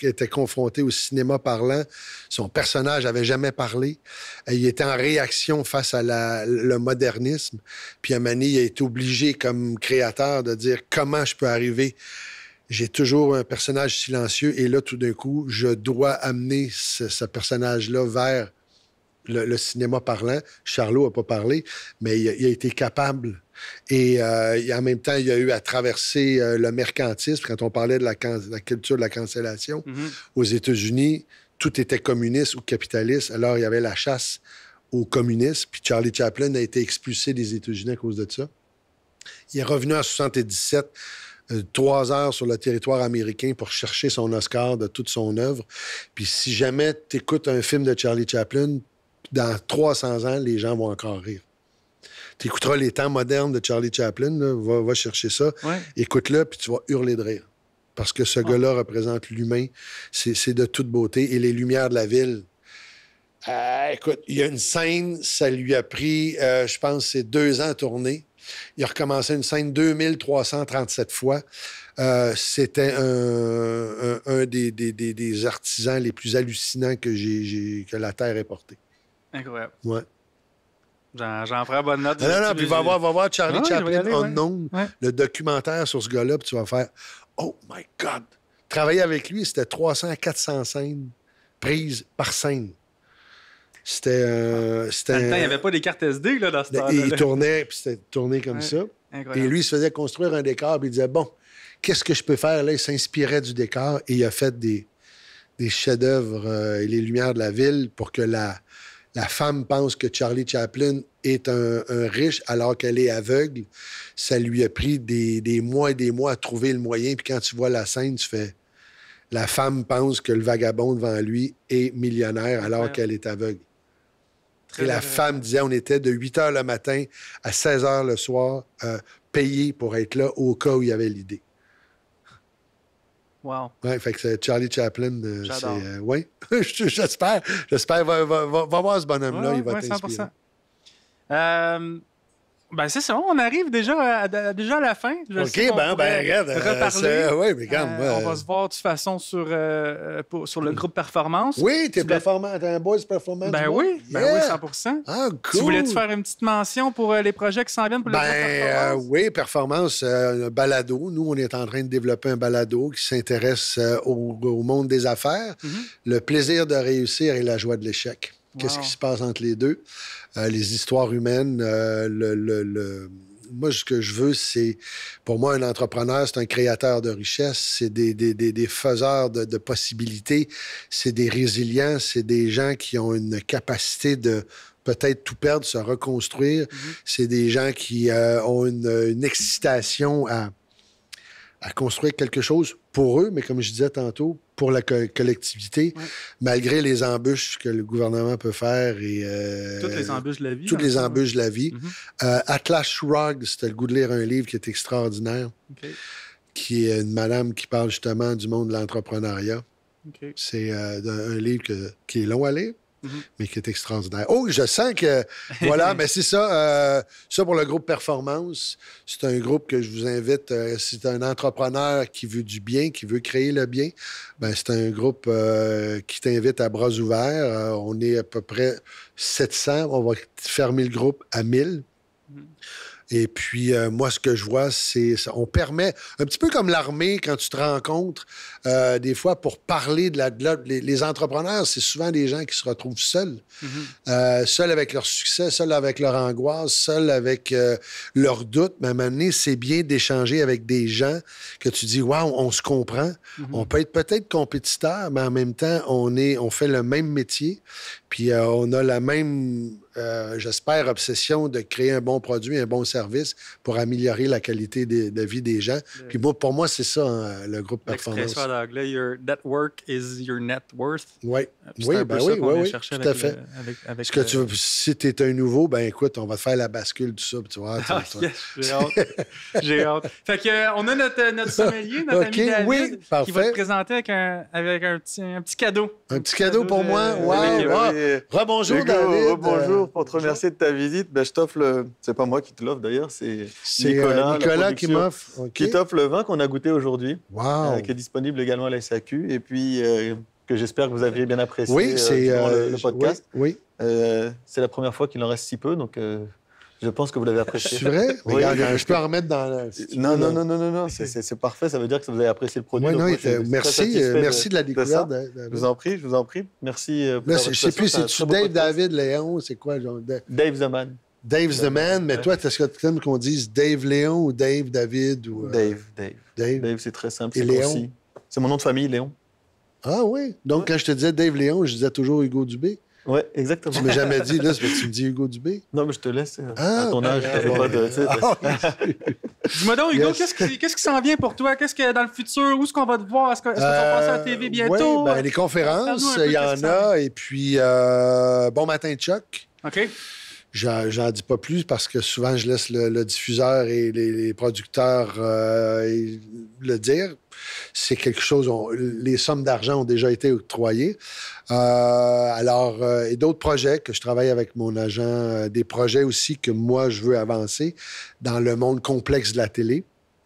était confronté au cinéma parlant. Son personnage n'avait jamais parlé. Il était en réaction face à le modernisme. Puis à un moment donné, il a été obligé, comme créateur, de dire comment je peux arriver. J'ai toujours un personnage silencieux et là, tout d'un coup, je dois amener ce personnage-là vers le cinéma parlant. Charlot n'a pas parlé, mais il a été capable. Et en même temps, il a eu à traverser le mercantisme. Quand on parlait de la culture de la cancellation, aux États-Unis, tout était communiste ou capitaliste. Alors, il y avait la chasse aux communistes. Puis Charlie Chaplin a été expulsé des États-Unis à cause de ça. Il est revenu en 1977. 3 heures sur le territoire américain pour chercher son Oscar de toute son œuvre. Puis si jamais tu écoutes un film de Charlie Chaplin, dans 300 ans, les gens vont encore rire. Tu écouteras les temps modernes de Charlie Chaplin, là, va chercher ça, écoute-le, puis tu vas hurler de rire. Parce que ce gars-là représente l'humain. C'est de toute beauté. Et Les Lumières de la Ville, écoute, il y a une scène, ça lui a pris, je pense, c'est 2 ans à tourner. Il a recommencé une scène 2337 fois. C'était un des artisans les plus hallucinants que la Terre ait porté. Incroyable. Ouais. J'en prends bonne note. Non, puis va voir Charlie Chaplin Unknown, Ouais. le documentaire sur ce gars-là, puis tu vas faire « Oh my God! » Travailler avec lui, c'était 300 à 400 scènes prises par scène. C'était... Dans le temps, il n'y avait pas des cartes SD là, dans ce temps-là. Il tournait, puis c'était tourné comme ça. Incroyable. Et lui, il se faisait construire un décor, puis il disait « Bon, qu'est-ce que je peux faire? » Là, il s'inspirait du décor et il a fait des chefs-d'œuvre et les lumières de la ville pour que la femme pense que Charlie Chaplin est un riche alors qu'elle est aveugle. Ça lui a pris des mois et des mois à trouver le moyen. Puis quand tu vois la scène, tu fais... La femme pense que le vagabond devant lui est millionnaire alors qu'elle est aveugle. Et la femme disait, on était de 8 h le matin à 16 h le soir, payés pour être là au cas où il y avait l'idée. Wow. Oui, fait que c'est Charlie Chaplin. J'adore. Oui, j'espère. Va voir ce bonhomme-là, il va t'inspirer. 100%. Ben c'est ça, on arrive déjà à la fin. OK, regarde. Reparler. Oui, mais regarde. On va se voir de toute façon sur le groupe Performance. Oui, t'es performant. T'es un boys performance. Ben oui, 100%. Ah, cool. Tu voulais-tu faire une petite mention pour les projets qui s'en viennent pour le groupe Performance? Oui, Performance, un balado. Nous, on est en train de développer un balado qui s'intéresse au monde des affaires, le plaisir de réussir et la joie de l'échec. Qu'est-ce qui se passe entre les deux? Les histoires humaines, moi, ce que je veux, c'est... Pour moi, un entrepreneur, c'est un créateur de richesse, c'est des faiseurs de possibilités, c'est des résilients, c'est des gens qui ont une capacité de peut-être tout perdre, se reconstruire. C'est des gens qui ont une excitation à construire quelque chose pour eux, mais comme je disais tantôt, pour la collectivité, malgré les embûches que le gouvernement peut faire. Toutes les embûches de la vie. Toutes les embûches de la vie. Atlas Shrugged, c'était le goût de lire un livre qui est extraordinaire, qui est une madame qui parle justement du monde de l'entrepreneuriat. C'est un livre qui est long à lire, mais qui est extraordinaire. Oh, je sens que... Voilà, mais c'est ça. Ça, pour le groupe Performance, c'est un groupe que je vous invite. C'est un entrepreneur qui veut du bien, qui veut créer le bien. Ben, c'est un groupe qui t'invite à bras ouverts. On est à peu près 700. On va fermer le groupe à 1000. Et puis, moi, ce que je vois, c'est... On permet, un petit peu comme l'armée, quand tu te rencontres, des fois, pour parler les entrepreneurs, c'est souvent des gens qui se retrouvent seuls. Seuls avec leur succès, seuls avec leur angoisse, seuls avec leurs doutes. Mais à un moment donné, c'est bien d'échanger avec des gens que tu dis, waouh, on se comprend. On peut être peut-être compétiteurs, mais en même temps, on fait le même métier. Puis, on a la même... j'espère, obsession de créer un bon produit, un bon service pour améliorer la qualité de vie des gens. Puis pour moi, c'est ça, le groupe Performance. L'expression en anglais, your network is your net worth. Oui, oui, tout à fait. Avec si tu es un nouveau, ben écoute, on va te faire la bascule, tout ça, puis tu vois. J'ai hâte. J'ai hâte. Fait qu'on a notre sommelier, notre ami David, qui va te présenter avec un petit cadeau. Un petit cadeau pour moi. Wow! Rebonjour, Hugo, David. Bonjour, pour te remercier de ta visite. Ben, je t'offre le... C'est pas moi qui te l'offre d'ailleurs, c'est Nicolas qui m'offre. Qui t'offre le vin qu'on a goûté aujourd'hui, wow. qui est disponible également à la SAQ, et puis que j'espère que vous aviez bien apprécié durant le podcast. Oui. C'est la première fois qu'il en reste si peu, donc je pense que vous l'avez apprécié. C'est vrai? Oui. Regarde, je peux en remettre dans... Non, c'est parfait, ça veut dire que vous avez apprécié le produit. Merci de la découverte. Je vous en prie. Merci. Là, je ne sais plus, c'est-tu Dave, David, Léon, c'est quoi? Genre, Dave the Man. Dave's the Man, mais toi, est-ce que tu aimes qu'on dise Dave Léon ou Dave David? Ou, Dave, c'est très simple. Et c'est Léon? concis. C'est mon nom de famille, Léon. Ah oui? Donc, quand je te disais Dave Léon, je disais toujours Hugo Dubé. Oui, exactement. Tu ne m'as jamais dit, là, tu me dis Hugo Dubé? Non, mais je te laisse. À ton âge, tu pas de... Dis-moi donc, Hugo, qu'est-ce qui s'en vient pour toi? Qu'est-ce que dans le futur, où est-ce qu'on va te voir? Est-ce qu'on va passer à la TV bientôt? Oui, les conférences, il y en a. Et puis, Bon Matin Chuck. OK. J'en dis pas plus parce que souvent, je laisse le diffuseur et les producteurs le dire. C'est quelque chose... les sommes d'argent ont déjà été octroyées. Et d'autres projets que je travaille avec mon agent, des projets aussi que moi, je veux avancer dans le monde complexe de la télé.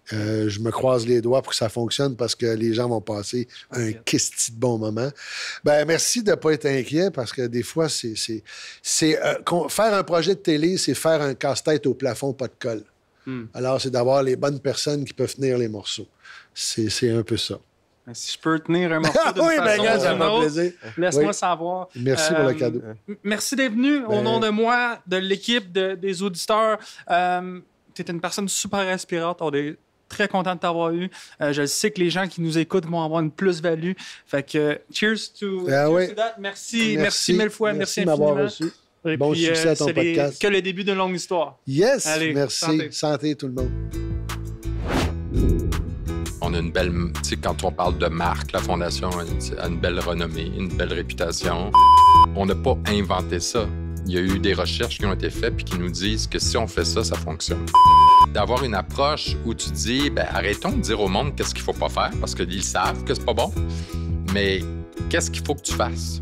Je me croise les doigts pour que ça fonctionne parce que les gens vont passer un christi de bon moment. Ben merci de ne pas être inquiet parce que des fois, faire un projet de télé, c'est faire un casse-tête au plafond, pas de colle. Alors, c'est d'avoir les bonnes personnes qui peuvent tenir les morceaux. C'est un peu ça. Si je peux tenir un morceau d'une oui, façon gars, ça ou me d'une fait autre, plaisir. laisse-moi savoir. Merci pour le cadeau. Merci d'être venu au nom de moi, de l'équipe, des auditeurs. Tu es une personne super inspirante. On est très content de t'avoir eu. Je sais que les gens qui nous écoutent vont avoir une plus-value. Fait que cheers to that. Merci mille fois. Merci de m'avoir infiniment. reçu. Et Bon puis, succès à ton podcast. Que le début d'une longue histoire. Yes, allez, merci. Santé tout le monde. On a une belle... Tu sais, quand on parle de marque, la Fondation a une belle renommée, une belle réputation. On n'a pas inventé ça. Il y a eu des recherches qui ont été faites puis qui nous disent que si on fait ça, ça fonctionne. D'avoir une approche où tu dis, ben arrêtons de dire au monde qu'est-ce qu'il faut pas faire parce qu'ils savent que c'est pas bon, mais qu'est-ce qu'il faut que tu fasses?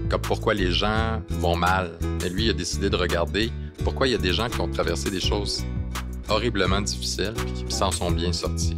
Comme pourquoi les gens vont mal. Et lui, il a décidé de regarder pourquoi il y a des gens qui ont traversé des choses horriblement difficiles puis qui s'en sont bien sortis.